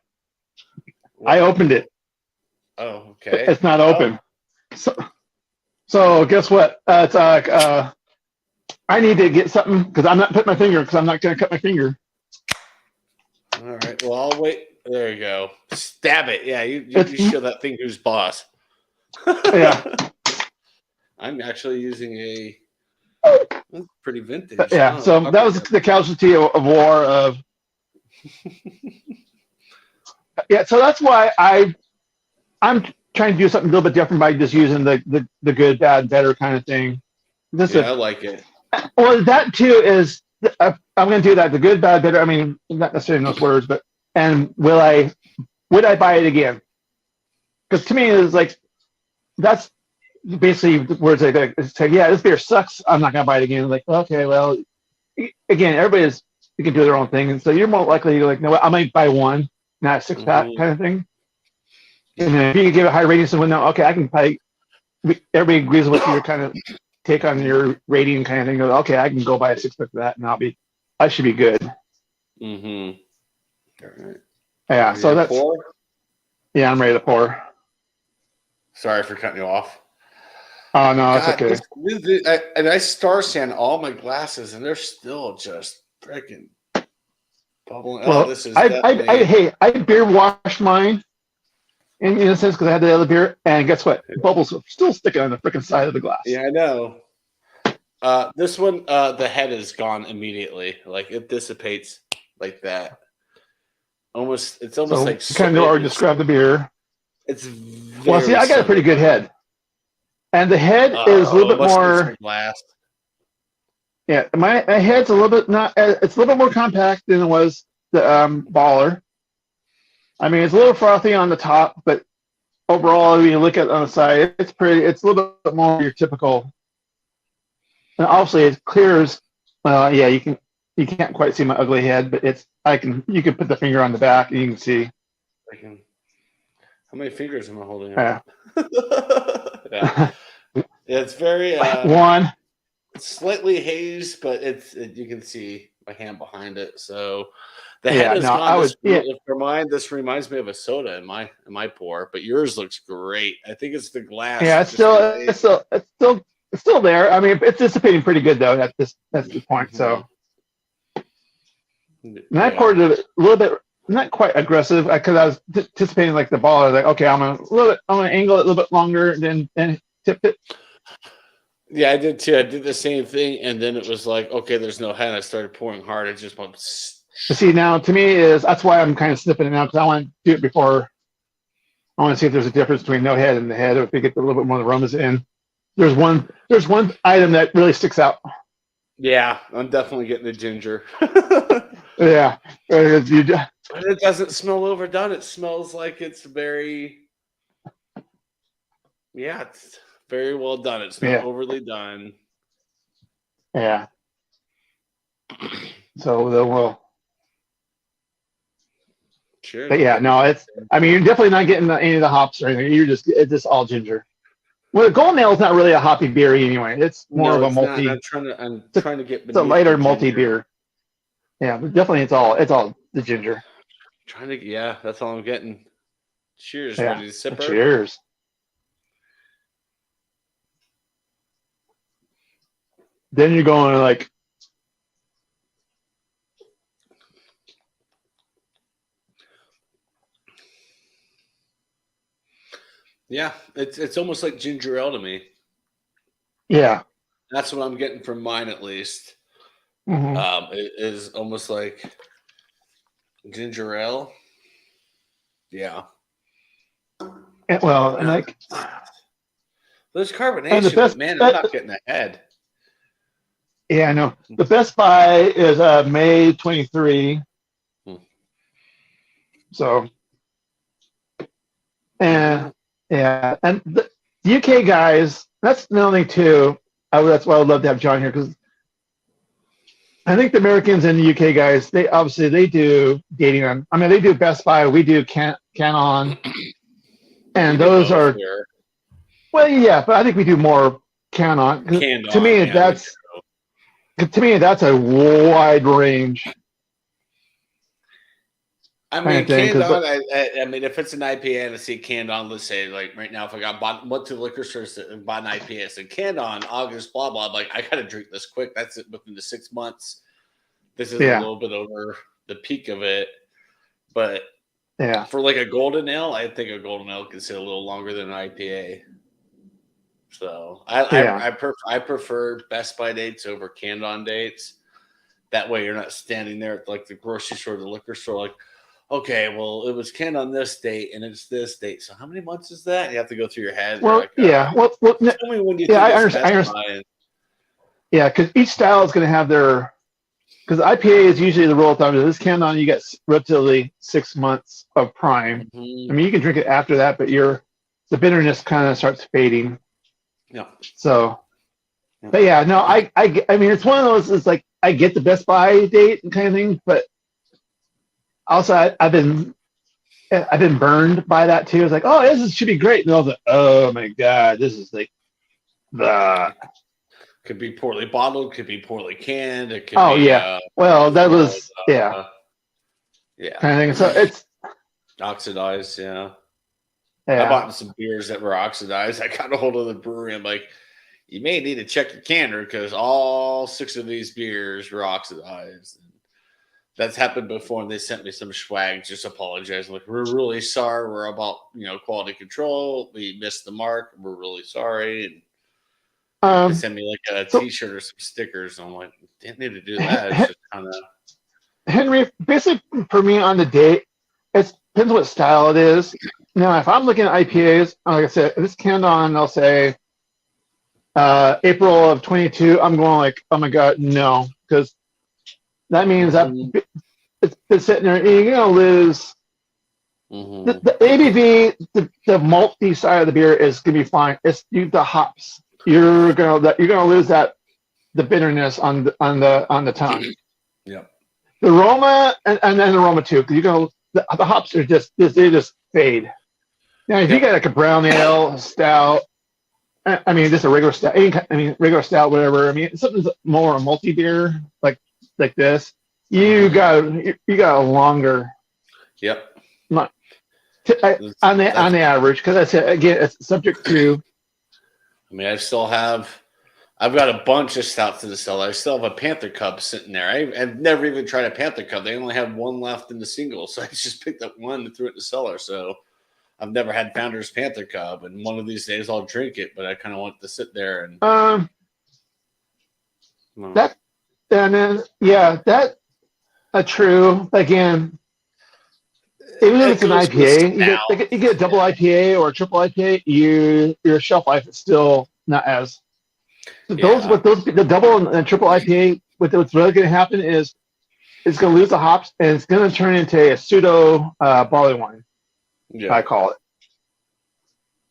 I opened it. Oh, okay. It's not open. So guess what? It's like I need to get something because I'm not putting my finger because I'm not going to cut my finger. All right. Well, I'll wait. There you go. Stab it. Yeah, you show that thing who's boss. Yeah. I'm actually using a pretty vintage. Yeah. So that was the casualty of war of. Yeah. So that's why I'm trying to do something a little bit different by just using the good, bad, better kind of thing. I like it. Well, that too is I'm going to do that. The good, bad, better. I mean, not necessarily in those words, but would I buy it again? Because to me, it's like that's basically the words I say. Yeah, this beer sucks. I'm not going to buy it again. Like, okay, well, again, you can do their own thing, and so you're more likely to like, no, I might buy one, not a 6-pack kind of thing. And then if you can give a high rating, someone know, okay, I can probably. Everybody agrees with your kind of take on your rating kind of thing. Okay, I can go buy a 6-pack for that, and I should be good. All right. Yeah. So that's. Pour? Yeah, I'm ready to pour. Sorry for cutting you off. Oh no, that's okay. And I star sand all my glasses, and they're still just freaking bubbling. Well, this is. I beer washed mine. In a sense, because I had the other beer, and guess what? Bubbles are still sticking on the freaking side of the glass. Yeah, I know. This one, the head is gone immediately. Like it dissipates like that. It's almost like kind of already described the beer. It's well. See, I got a pretty good head, and the head is a little bit more. Glass. Yeah, my head's a little bit not. It's a little bit more compact than it was the baller. I mean, it's a little frothy on the top, but overall, when you look at it on the side, it's pretty. It's a little bit more your typical. And obviously, it clears. Yeah, you can't quite see my ugly head, but you can put the finger on the back and you can see. How many fingers am I holding? Yeah. Yeah, it's very one. It's slightly hazed, but you can see my hand behind it. So The head has gone. For mine, this reminds me of a soda in my pour, but yours looks great. I think it's the glass. Yeah, it's still there. I mean, it's dissipating pretty good though. That's the point. So, and I poured it a little bit, not quite aggressive, because I was anticipating like the ball. I was like, okay, I'm gonna angle it a little bit longer, then tip it. Yeah, I did too. I did the same thing, and then it was like, okay, there's no head. I started pouring hard. I just went. See, now to me that's why I'm kind of snipping it out, because I want to do it before. I want to see if there's a difference between no head and the head, or if we get a little bit more of the aromas in. There's one item that really sticks out. Yeah, I'm definitely getting the ginger. Yeah, but it doesn't smell overdone. It smells like it's very, it's very well done. It's not overly done. Yeah. So then we'll. Cheers. But yeah, no, I mean, you're definitely not getting any of the hops or anything. It's just all ginger. Well, Golden Ale is not really a hoppy beer anyway. It's more of a multi. I'm trying to get. It's a lighter multi beer. Yeah, but definitely it's all the ginger. That's all I'm getting. Cheers, yeah. Ready to sip? Cheers. Then you're going like. Yeah, it's almost like ginger ale to me. Yeah, that's what I'm getting from mine, at least. Mm-hmm. It is almost like ginger ale. Yeah. Well, and like there's carbonation, but man, I'm not getting ahead. Yeah, I know. The Best Buy is May 23. So, and the UK guys, that's another thing too. That's why I would love to have John here, because I think the Americans and the UK guys, they do dating on. I mean, they do Best Buy, we do Canon, and those are. Here. Well, yeah, but I think we do more Canon. To me, that's a wide range. I mean, canned on. I mean, if it's an IPA and I see canned on, let's say, like right now, if I went to the liquor store and bought an IPA, I said canned on August, blah blah. I'm like, I gotta drink this quick. That's it within the 6 months. This is a little bit over the peak of it, but for like a golden ale, I think a golden ale can sit a little longer than an IPA. So I prefer Best Buy dates over canned on dates. That way, you're not standing there at like the grocery store, the liquor store, like. Okay, well, it was canned on this date, and it's this date. So how many months is that? You have to go through your head. Well, like, tell me when you I understand. Yeah, because each style is going to have their. Because IPA is usually the rule of thumb. This canned on, you get relatively 6 months of prime. Mm-hmm. I mean, you can drink it after that, but the bitterness kind of starts fading. Yeah. So, but yeah, no, I mean, it's one of those. It's like I get the Best Buy date and kind of thing, but. Also, I've been burned by that too. It's like, oh, this should be great. And I was like, oh my god, this is like the could be poorly bottled, could be poorly canned. It could well, that was kind of thing. So it's oxidized. Yeah. I bought some beers that were oxidized. I got a hold of the brewery. I'm like, you may need to check your canner because all 6 of these beers were oxidized. That's happened before, and they sent me some swag just apologizing. Like, we're really sorry. We're about, quality control. We missed the mark. We're really sorry. And they sent me like a T-shirt or some stickers. And I'm like, didn't need to do that. It's just kind of. Henry, basically for me on the date, it depends what style it is. Now, if I'm looking at IPAs, like I said, if it's canned on, I'll say April of 22. I'm going like, oh my god, no, because. That means that it's been sitting there. You're going to lose the ABV. The malty side of the beer is going to be fine. It's the hops. You're going to lose the bitterness on the tongue. Yeah. The aroma and then the aroma too, because the hops are they just fade. Now, if you get like a brown ale, a stout. I mean, just a regular stout. Regular stout, whatever. I mean, something's more a malty beer like this, you got a longer. Yep. On the average, because I said again, it's subject to. I mean, I've got a bunch of stouts in the cellar. I still have a Panther Cub sitting there. I've never even tried a Panther Cub. They only have one left in the single, so I just picked up one and threw it in the cellar. So I've never had Founder's Panther Cub, and one of these days I'll drink it. But I kind of want to sit there and true. Again, even if it's an IPA, you get a double IPA or a triple IPA, your shelf life is still not as. The double and triple IPA, what's really going to happen is it's going to lose the hops and it's going to turn into a pseudo barley wine. Yeah. I call it.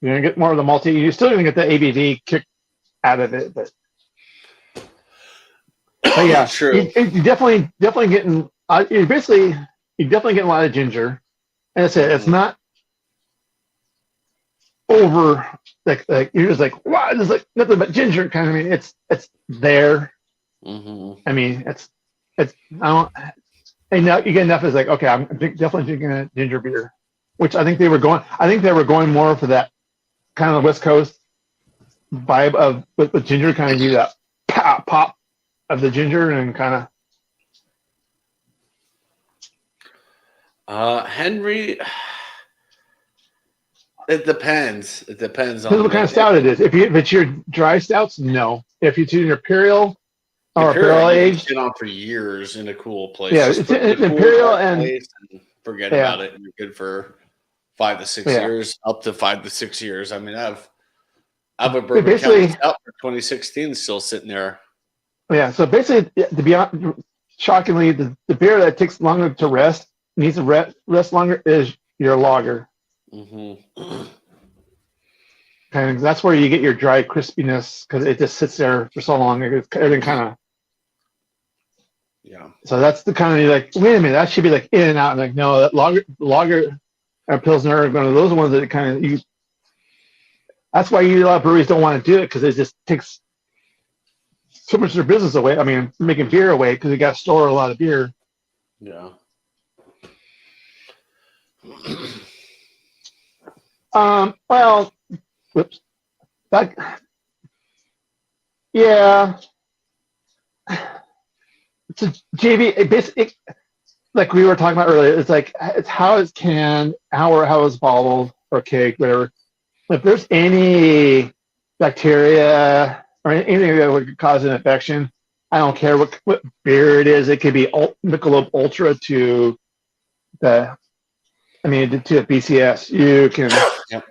You're going to get more of the malty. You're still going to get the ABV kick out of it, but yeah, true. You definitely getting. You're definitely getting a lot of ginger, and I said it's not over. Like you're just like, wow, there's like nothing but ginger kind of. I mean, it's there. Mm-hmm. I mean, it's I don't. And now you get enough. Is like, okay, I'm definitely drinking a ginger beer, which I think they were going. I think they were going more for that kind of West Coast vibe of with ginger, kind of give you that pop of the ginger and kind of. Henry. It depends. It depends on what kind of stout it is. If it's your dry stouts, no. If it's your imperial or barrel aged, been on for years in a cool place. Yeah, it's imperial and forget about it. And you're good for 5 to 6 years, up to 5 to 6 years. I mean, I've a Bourbon County Stout for 2016 still sitting there. Yeah. So basically, to be honest, shockingly, the beer that takes longer to rest needs to rest longer is your lager. Mm-hmm. And that's where you get your dry crispiness because it just sits there for so long. Everything kind of. Yeah. So that's the kind of like, wait a minute, that should be like in and out. And like, no, that lager and Pilsner are one of those ones that kind of that's why a lot of breweries don't want to do it because it just takes so much of their business away. I mean, making beer away because you got to store a lot of beer. Yeah. Well, whoops. Yeah. It's a JV. Like we were talking about earlier, it's like it's how it's canned, how it's bottled or cake, whatever. If there's any bacteria or anything that would cause an infection, I don't care what beer it is. It could be Michelob Ultra to a BCS. You can. Yep.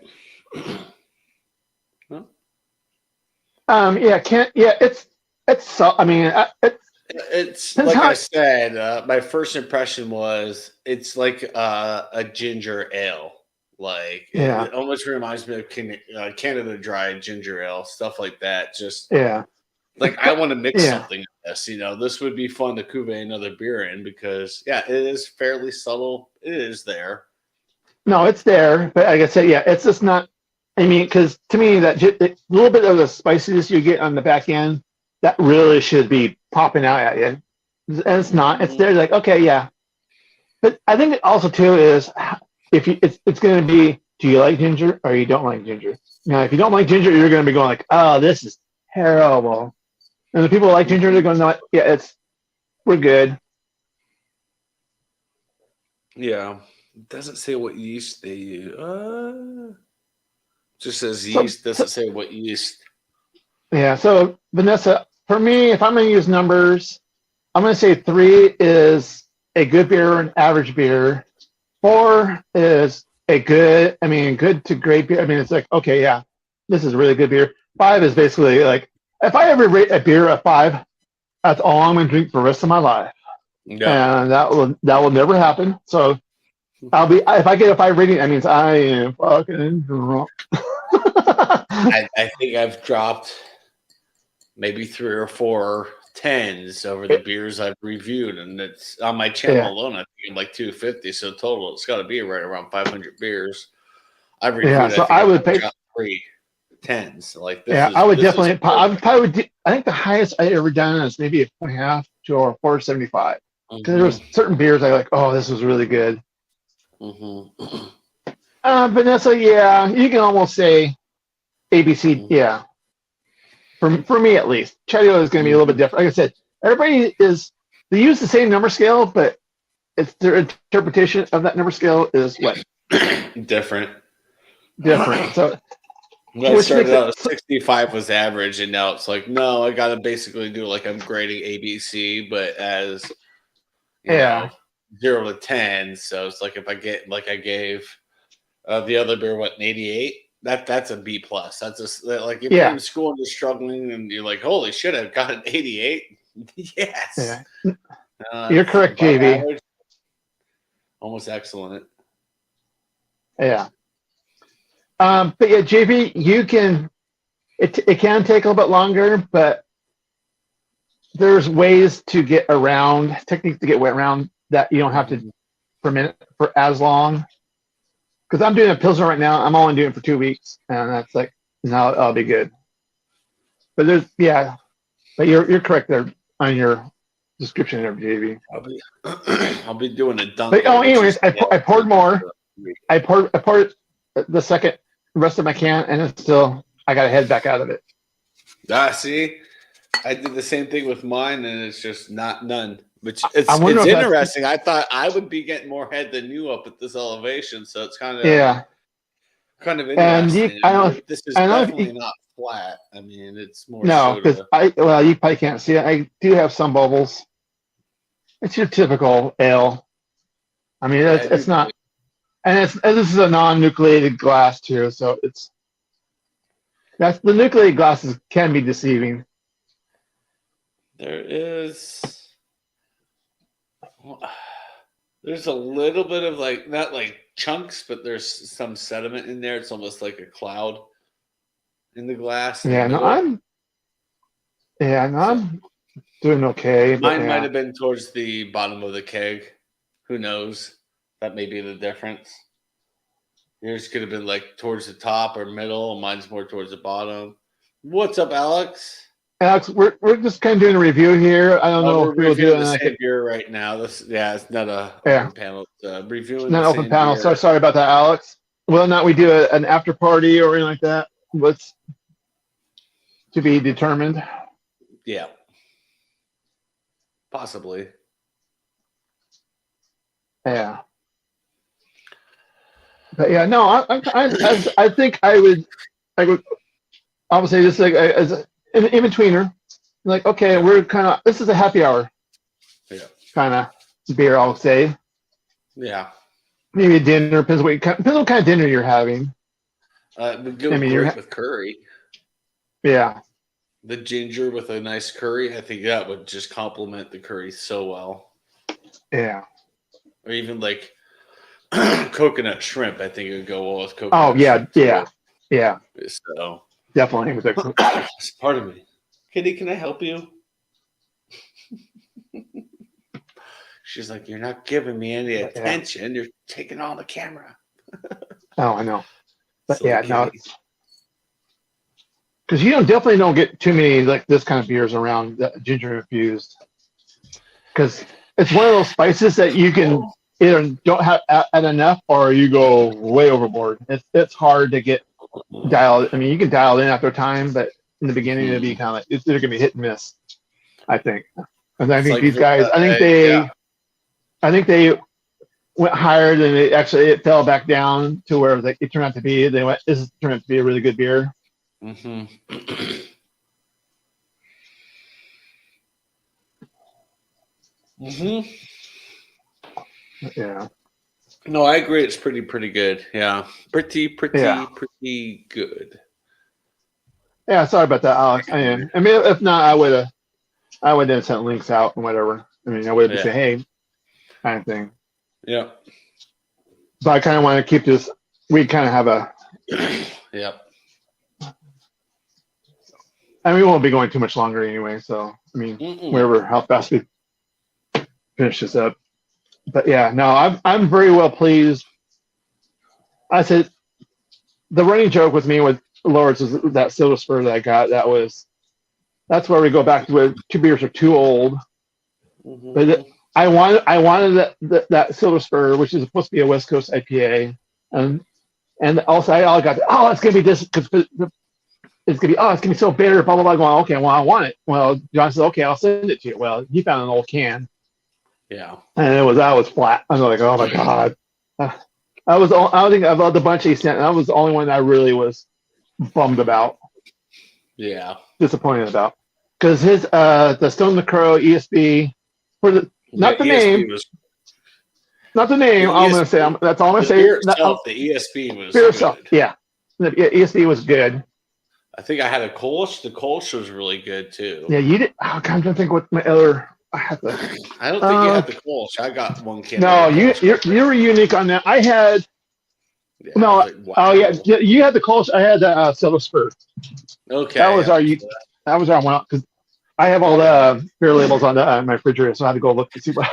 It's so. I mean, it's like I said. My first impression was it's like a ginger ale. Like it almost reminds me of Canada Dry ginger ale, stuff like that. Just like I want to mix something in this. This would be fun to cuvee another beer in because it is fairly subtle. It is there. No, it's there, but like I said, it's just not. I mean, because to me, that a little bit of the spiciness you get on the back end, that really should be popping out at you. And it's not. It's there, like, okay, but I think also too is if it's going to be, do you like ginger or you don't like ginger? Now, if you don't like ginger, you're going to be going like, oh, this is terrible. And the people who like ginger, they're going, no, we're good. Yeah. It doesn't say what yeast they use. Just says yeast, doesn't say what yeast. Yeah, so Vanessa, for me, if I'm going to use numbers, I'm going to say 3 is a good beer or an average beer. 4 is a good to great beer. I mean, it's like, okay, this is a really good beer. 5 is basically like, if I ever rate a beer a 5, that's all I'm going to drink for the rest of my life. Yeah. And that will never happen. So I'll be, if I get a 5 rating, that means I am fucking drunk. I think I've dropped maybe 3 or 4 10s over the beers I've reviewed, and it's on my channel alone. I think I'm like 250. So total, it's got to be right around 500 beers I've reviewed. So I would pay 3 10s. Like this I would definitely. I think the highest I ever done is maybe a 4.5 to or 475. Because there was certain beers I like, oh, this was really good. Vanessa, yeah, you can almost say ABC, yeah. For me at least, Chatio is going to be a little bit different. Like I said, they use the same number scale, but it's their interpretation of that number scale is what different. So when I started out, 65 was average, and now it's like, no, I got to basically do like I'm grading ABC, but as you know, 0 to 10. So it's like if I get like I gave the other beer an 88. That's a B plus. That's like if you're in school and you're struggling and you're like, holy shit, I've got an 88. Yes. Yeah. You're correct, JV. Average, almost excellent. Yeah. But yeah, JV, you can. It can take a little bit longer, but there's ways to get around techniques to get around that you don't have to ferment for as long. Because I'm doing a Pilsner right now. I'm only doing it for 2 weeks, and that's like, no, I'll be good. But but you're correct there on your description there, JV. I'll be doing a dunk. But anyways, I poured more. I poured the rest of my can, and it's still I got to head back out of it. See, I did the same thing with mine, and it's just none. Which it's interesting. I thought I would be getting more head than you up at this elevation, so it's kind of interesting. This is definitely not flat. I mean, it's more. No, because you probably can't see it. I do have some bubbles. It's your typical ale. I mean, it's not, and this is a non-nucleated glass too, so the nucleated glasses can be deceiving. There's a little bit of like not like chunks, but there's some sediment in there. It's almost like a cloud in the glass. I'm doing okay. Mine might have been towards the bottom of the keg. Who knows? That may be the difference. Yours could have been like towards the top or middle. Mine's more towards the bottom. What's up, Alex? Alex, we're just kind of doing a review here. I don't know if we'll do the same beer right now. It's not a open panel. Reviewing not an open panel. So sorry about that, Alex. Whether or not we do an after party or anything like that, what's to be determined. Yeah, possibly. Yeah, but yeah, no, I think I would obviously just like as in betweener, like okay, we're this is a happy hour, kind of beer, I'll say. Yeah, maybe a dinner depends what kind of dinner you're having. Great with curry. Yeah, the ginger with a nice curry, I think that would just complement the curry so well. Yeah. Or even like coconut shrimp, I think it would go well with coconut. Oh yeah, yeah. So definitely with that. Pardon me, Kitty. Can I help you? She's like, you're not giving me any attention. You're taking all the camera. Oh, I know. But so no, because you definitely don't get too many like this kind of beers around that ginger infused. Because it's one of those spices that you can either don't have add enough or you go way overboard. It's hard to get dialed. I mean, you can dial in after time, but in the beginning it'll be kind of like they're gonna be hit and miss. I think, and I think these guys. I think they went higher than it fell back down to where it turned out to be. This turned out to be a really good beer. Mm-hmm. Mm-hmm. Yeah. No, I agree. It's pretty good. Yeah. Pretty good. Yeah. Sorry about that, Alex. I mean, if not, I would have sent links out and whatever. I mean, I would have said, hey, kind of thing. Yeah. But I kind of want to keep this. We kind of have a. Yep. I mean, we won't be going too much longer anyway. So, I mean, how fast we finish this up. But yeah, no, I'm very well pleased. I said the running joke with me with Lords was that Silver Spur that I got. That's where we go back to where 2 beers are too old. Mm-hmm. But I wanted that Silver Spur, which is supposed to be a West Coast IPA, and also I got it's gonna be this because it's gonna be so bitter, blah blah blah. Going, okay, well I want it. Well, John says, okay, I'll send it to you. Well, he found an old can. Yeah, and that was flat. I was like, oh my god. I think of the bunch he sent, that was the only one that I really was bummed about. Yeah, disappointed about because his the Stone the Crow ESB for the not the name. Not the name. I'm going to say. That's all I'm going to say. The ESB was beer itself. Yeah, the ESB was good. I think I had a Kolsch. The Kolsch was really good too. Yeah, you did. Oh, I'm trying to think what my other. I don't think you had the Kolsch. I got one can. No, you were unique on that. I had. Yeah, no. Like, wow. Oh yeah, you had the Kolsch. I had the Silver Spur. Okay. That was our one because I have all the beer labels on my refrigerator, so I had to go look to see what.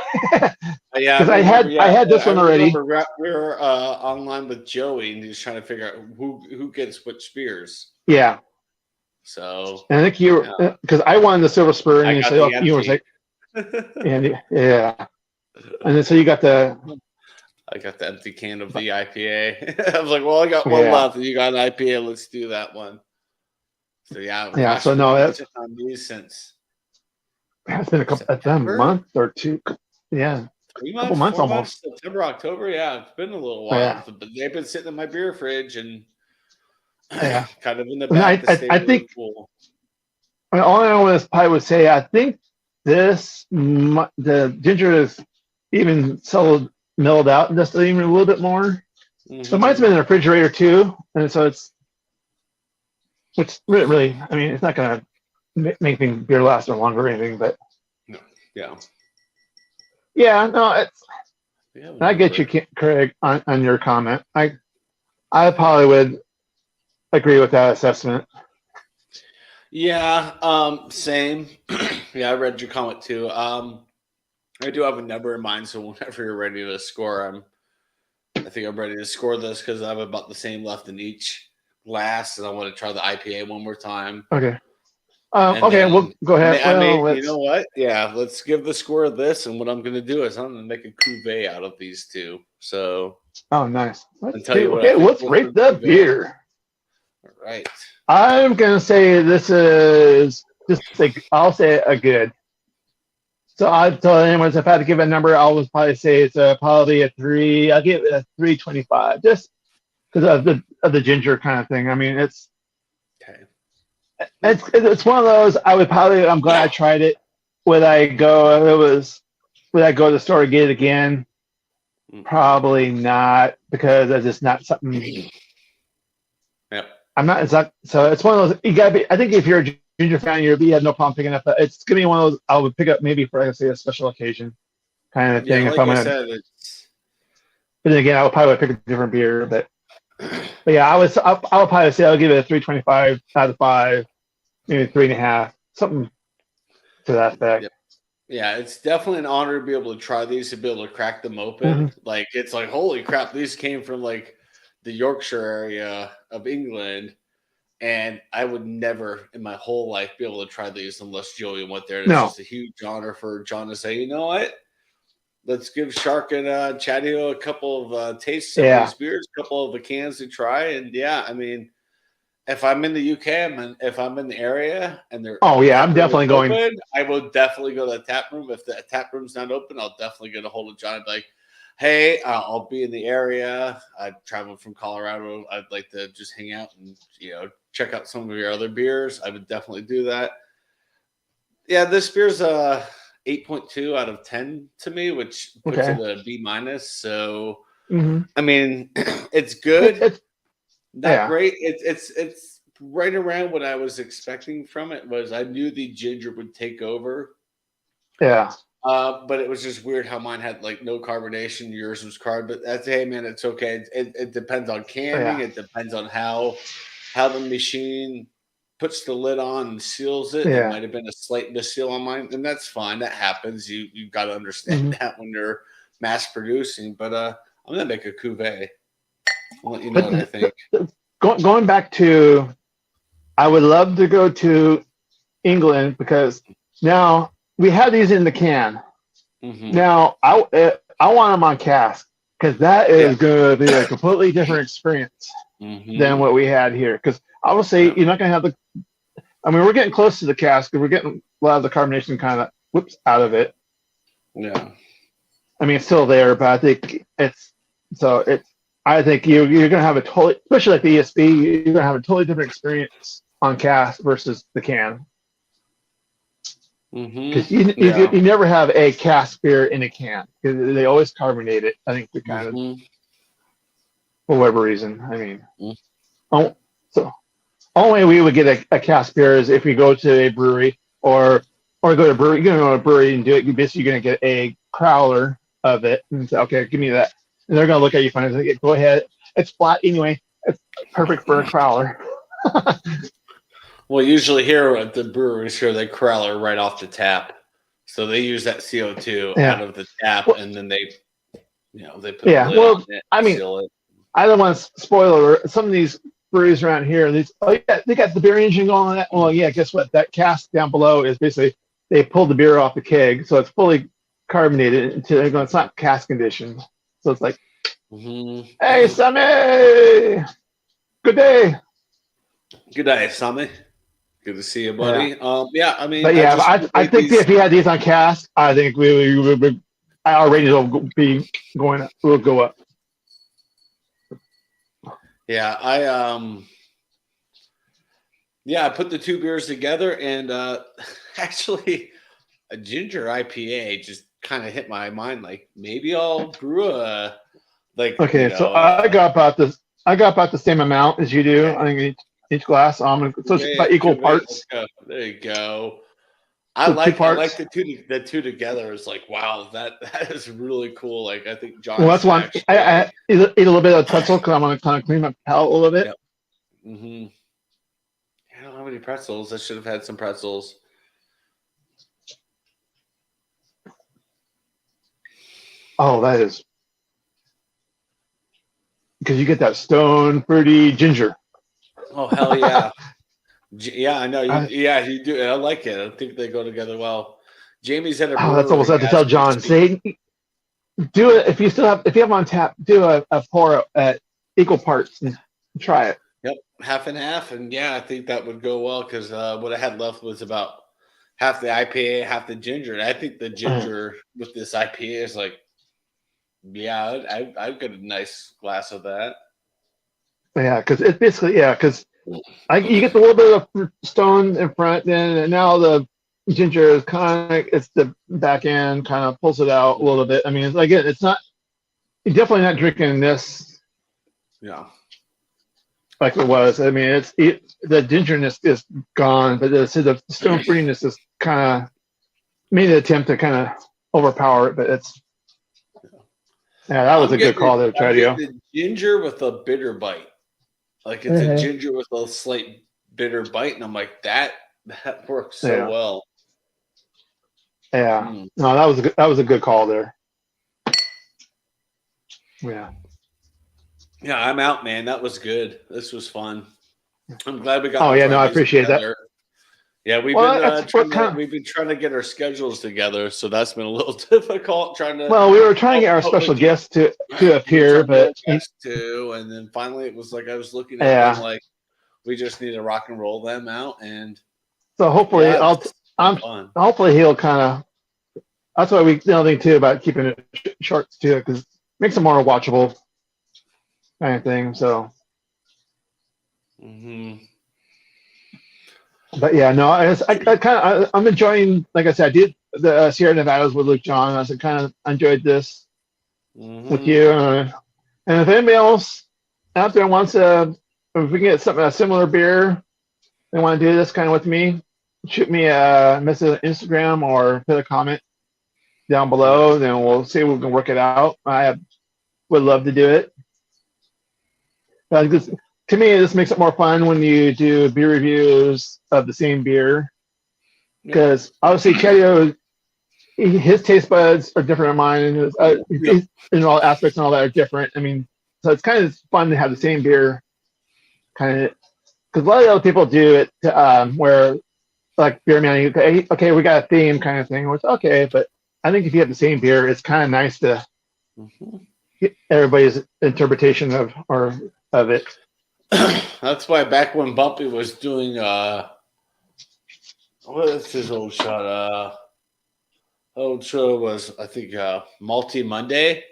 Yeah, because I had this one already. We were online with Joey, and he was trying to figure out who gets which beers. Yeah. So. And I think you because I wanted the Silver Spur, and you said you were like, and yeah, and then so you got the. I got the empty can of the IPA. I was like, well, I got one left, and you got an IPA. Let's do that one. So yeah. So no, that's on these since. It's been a month or two. Yeah. 3 months, couple months almost. September, October. Yeah, it's been a little while. Yeah. But they've been sitting in my beer fridge and kind of in the back. I think all I know is I would say I think the ginger is even milled out just even a little bit more. Mm-hmm. So mine's been in the refrigerator too, and so which really, I mean, it's not going to make beer last or longer or anything, but no, yeah. Yeah, no, it's. I get you, Craig, on your comment. I probably would agree with that assessment. Yeah, same. Yeah, I read your comment too. I do have a number in mind, so whenever you're ready to score, I think I'm ready to score this because I have about the same left in each glass, and I want to try the IPA one more time. Okay. Okay, we'll go ahead. You know what? Yeah, let's give the score of this, and what I'm going to do is I'm going to make a cuvee out of these two. So. Oh, nice. Let's rate the beer. All right. I'm going to say this is I'll say a good. So I tell anyone if I had to give a number, I would probably say it's probably a 3. I'll give it a 3.25, just because of the ginger kind of thing. I mean, it's. Okay. It's one of those. I'm glad I tried it. Would I go to the store and get it again? Probably not, because it's just not something. Yep. I'm not. It's not. So it's one of those. You gotta be. I think if you're a ginger fan, you have no problem picking up. It's gonna be one of those. I would pick up maybe for, like I say, a special occasion kind of thing. Yeah, if I'm gonna. But then again, I would probably pick a different beer. But yeah, I would probably say I'll give it a 3.25 out of 5. Maybe 3.5, something to that effect. Yeah, it's definitely an honor to be able to try these, to be able to crack them open. Mm-hmm. Like, it's like, holy crap, these came from like the Yorkshire area of England, and I would never in my whole life be able to try these unless Joey went there. And it's just a huge honor for John to say, you know what? Let's give Shark and Chatio a couple of tastes of these beers, a couple of the cans to try, and I mean. If I'm in the UK, if I'm in the area, and they're I'm definitely going. I will definitely go to the tap room. If the tap room's not open, I'll definitely get a hold of John and be like, "Hey, I'll be in the area. I traveled from Colorado. I'd like to just hang out and check out some of your other beers." I would definitely do that. Yeah, this beer's 8.2 out of 10 to me, which puts it a B-. So, I mean, it's good. Not great. It's right around what I was expecting from it. I knew the ginger would take over. Yeah. But it was just weird how mine had like no carbonation. Yours was carb, but hey man, it's okay. It depends on canning. Yeah. It depends on how the machine puts the lid on and seals it. Yeah. It might have been a slight misseal on mine, and that's fine. That happens. You've got to understand that when you're mass producing. But I'm gonna make a cuvee. I'll let you know what I think. Going back to, I would love to go to England because now we have these in the can. Now, I want them on cask because that is going to be a completely different experience than what we had here. Because obviously, you're not going to have the. I mean, we're getting close to the cask. We're getting a lot of the carbonation kind of out of it. Yeah. I mean, it's still there, but I think I think you're going to have a totally, especially like the ESB, you're going to have a totally different experience on cask versus the can. Because you never have a cask beer in a can because they always carbonate it. I think the kind of for whatever reason. I mean, so only we would get a cask beer is if you go to a brewery or go to a brewery. You're going to go to a brewery and do it. You're basically going to get a crowler of it and say, okay, give me that. And they're going to look at you funny. Like, go ahead. It's flat anyway. It's perfect for a crowler. Well, usually here at the breweries here, they crowler right off the tap. So they use that CO2 out of the tap, and then they put a lid on it. I mean, I don't want to spoil it. Some of these breweries around here, they got the beer engine going on that. Well, yeah, guess what? That cask down below is basically they pulled the beer off the keg, so it's fully carbonated until it's not cask conditioned. So it's like, hey, Sammy, good day. Good day, Sammy. Good to see you, buddy. I mean, I think if you had these on cask, I think our ratings will go up. Yeah, I put the two beers together, and actually, a ginger IPA just kind of hit my mind. Like maybe I'll brew a so I got about the same amount as you do. I think each glass. It's about equal parts. There you go. I like the two together. It's like, wow, that is really cool. Like I think John. Well, that's one. I eat a little bit of pretzel because I'm going to kind of clean my palate a little bit. Yep. I don't have any pretzels. I should have had some pretzels. Oh, that is because you get that stone fruity ginger. Oh hell yeah! Yeah, I know. You do. I like it. I think they go together well. Jamie's at a. Oh, that's almost have to tell John. Say, do it if you have them on tap. Do a pour at equal parts and try it. Yep, half and half, and I think that would go well because what I had left was about half the IPA, half the ginger. And I think the ginger with this IPA is like, I've got a nice glass of that. Yeah, because it's basically because you get the little bit of stone in front, and now the ginger is it's the back end kind of pulls it out a little bit. I mean, it's not you're definitely not drinking this. Yeah. Like it was. I mean, the gingerness is gone, but the stone fruitiness is kind of made an attempt to kind of overpower it, but it's. Yeah, that was a good call there, Tradio. The ginger with a bitter bite. Like it's a ginger with a slight bitter bite, and I'm like, that works so well. Yeah. No, that was a good call there. Yeah. Yeah, I'm out, man. That was good. This was fun. I'm glad we got. Oh yeah, no, I appreciate that. Yeah, we've been trying to get our schedules together, so that's been a little difficult trying to. Well, we were trying to get our special guest to appear, but too, and then finally it was like I was looking at them like we just need to rock and roll them out, and so hopefully hopefully he'll kind of. That's why we think too about keeping it short too, because it makes it more watchable kind of thing. So. But yeah, no, I'm enjoying. Like I said, I did the Sierra Nevadas with Luke John. I kind of enjoyed this with you. And if anybody else out there wants if we can get a similar beer, they want to do this kind of with me, shoot me a message on Instagram or put a comment down below. Then we'll see if we can work it out. I would love to do it. To me, this makes it more fun when you do beer reviews of the same beer, because obviously Chadio, his taste buds are different than mine, and in all aspects and all that are different. I mean, so it's kind of fun to have the same beer, kind of, because a lot of other people do it where like beer man, okay, we got a theme kind of thing, which okay, but I think if you have the same beer, it's kind of nice to get everybody's interpretation of it. That's why back when Bumpy was doing what is his old shot? Old show was, I think, Multi Monday,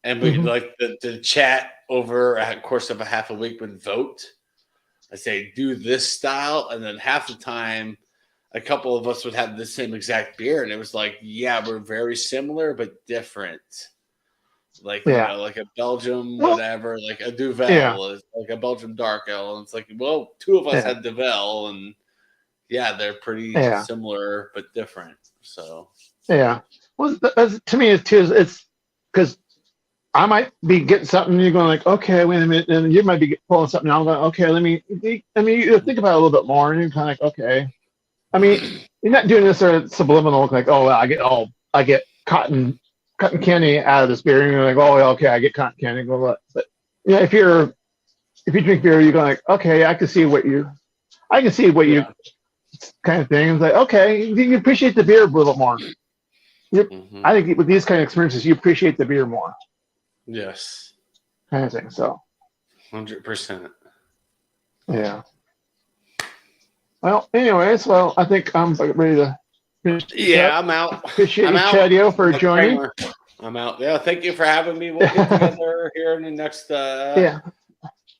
and we like the chat over at course of a half a week would vote. I say do this style, and then half the time, a couple of us would have the same exact beer, and it was like, yeah, we're very similar but different. Like, you know, like a Belgium, whatever, like a Duvel, like a Belgium dark ale. And it's like, well, two of us had Duvel, and they're pretty similar but different. So, well, to me, it's because I might be getting something, and you're going like, okay, wait a minute, and you might be pulling something out. I'm going, okay, you think about it a little bit more, and you're kind of like, okay. I mean, you're not doing this or subliminal, like, oh, well, I get cotton candy out of this beer, and you're like, oh, okay, I get cotton candy. But if you drink beer, you're going like, okay, I can see what you kind of thing. It's like, okay, you appreciate the beer a little more. I think with these kind of experiences, you appreciate the beer more. Yes. Kind of thing. So. 100%. Yeah. Well, anyways, I think I'm ready to finish. Yeah, I'm out. Appreciate you, Chadio, for joining. I'm out. Yeah, thank you for having me. We'll get together here in the next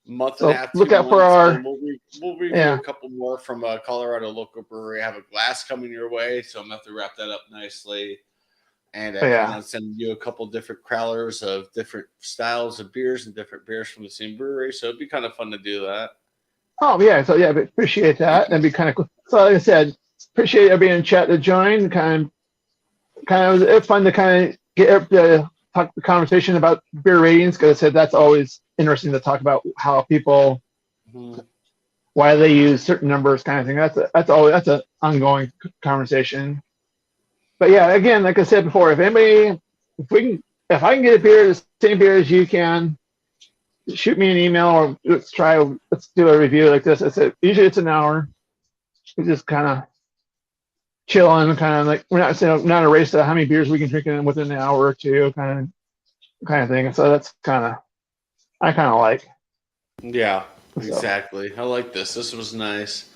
month and a half. Look out for our. We'll review a couple more from a Colorado local brewery. I have a glass coming your way, so I'm going to have to wrap that up nicely. And I plan on sending you a couple different crowlers of different styles of beers and different beers from the same brewery. So it'd be kind of fun to do that. Oh, yeah. So, but appreciate that. That'd be kind of cool. So, like I said, appreciate everybody in chat to join. Kind of, it's fun to kind of get the conversation about beer ratings, because I said that's always interesting to talk about how people, why they use certain numbers, kind of thing. That's an ongoing conversation. But yeah, again, like I said before, if I can get a beer, the same beer as you can, shoot me an email, or let's do a review like this. I said usually it's an hour. We just kind of chill and kind of like, we're not a race to how many beers we can drink in within an hour or two, kind of thing. So that's I kind of like. Yeah, exactly. I like this. This was nice.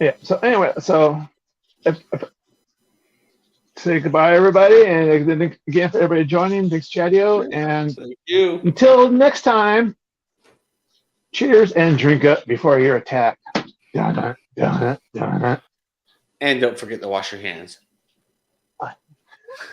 Yeah. So anyway, say goodbye, everybody, and thanks again for everybody joining. Thanks, Chadio, and thank you. Until next time, cheers and drink up before you're attacked. And don't forget to wash your hands.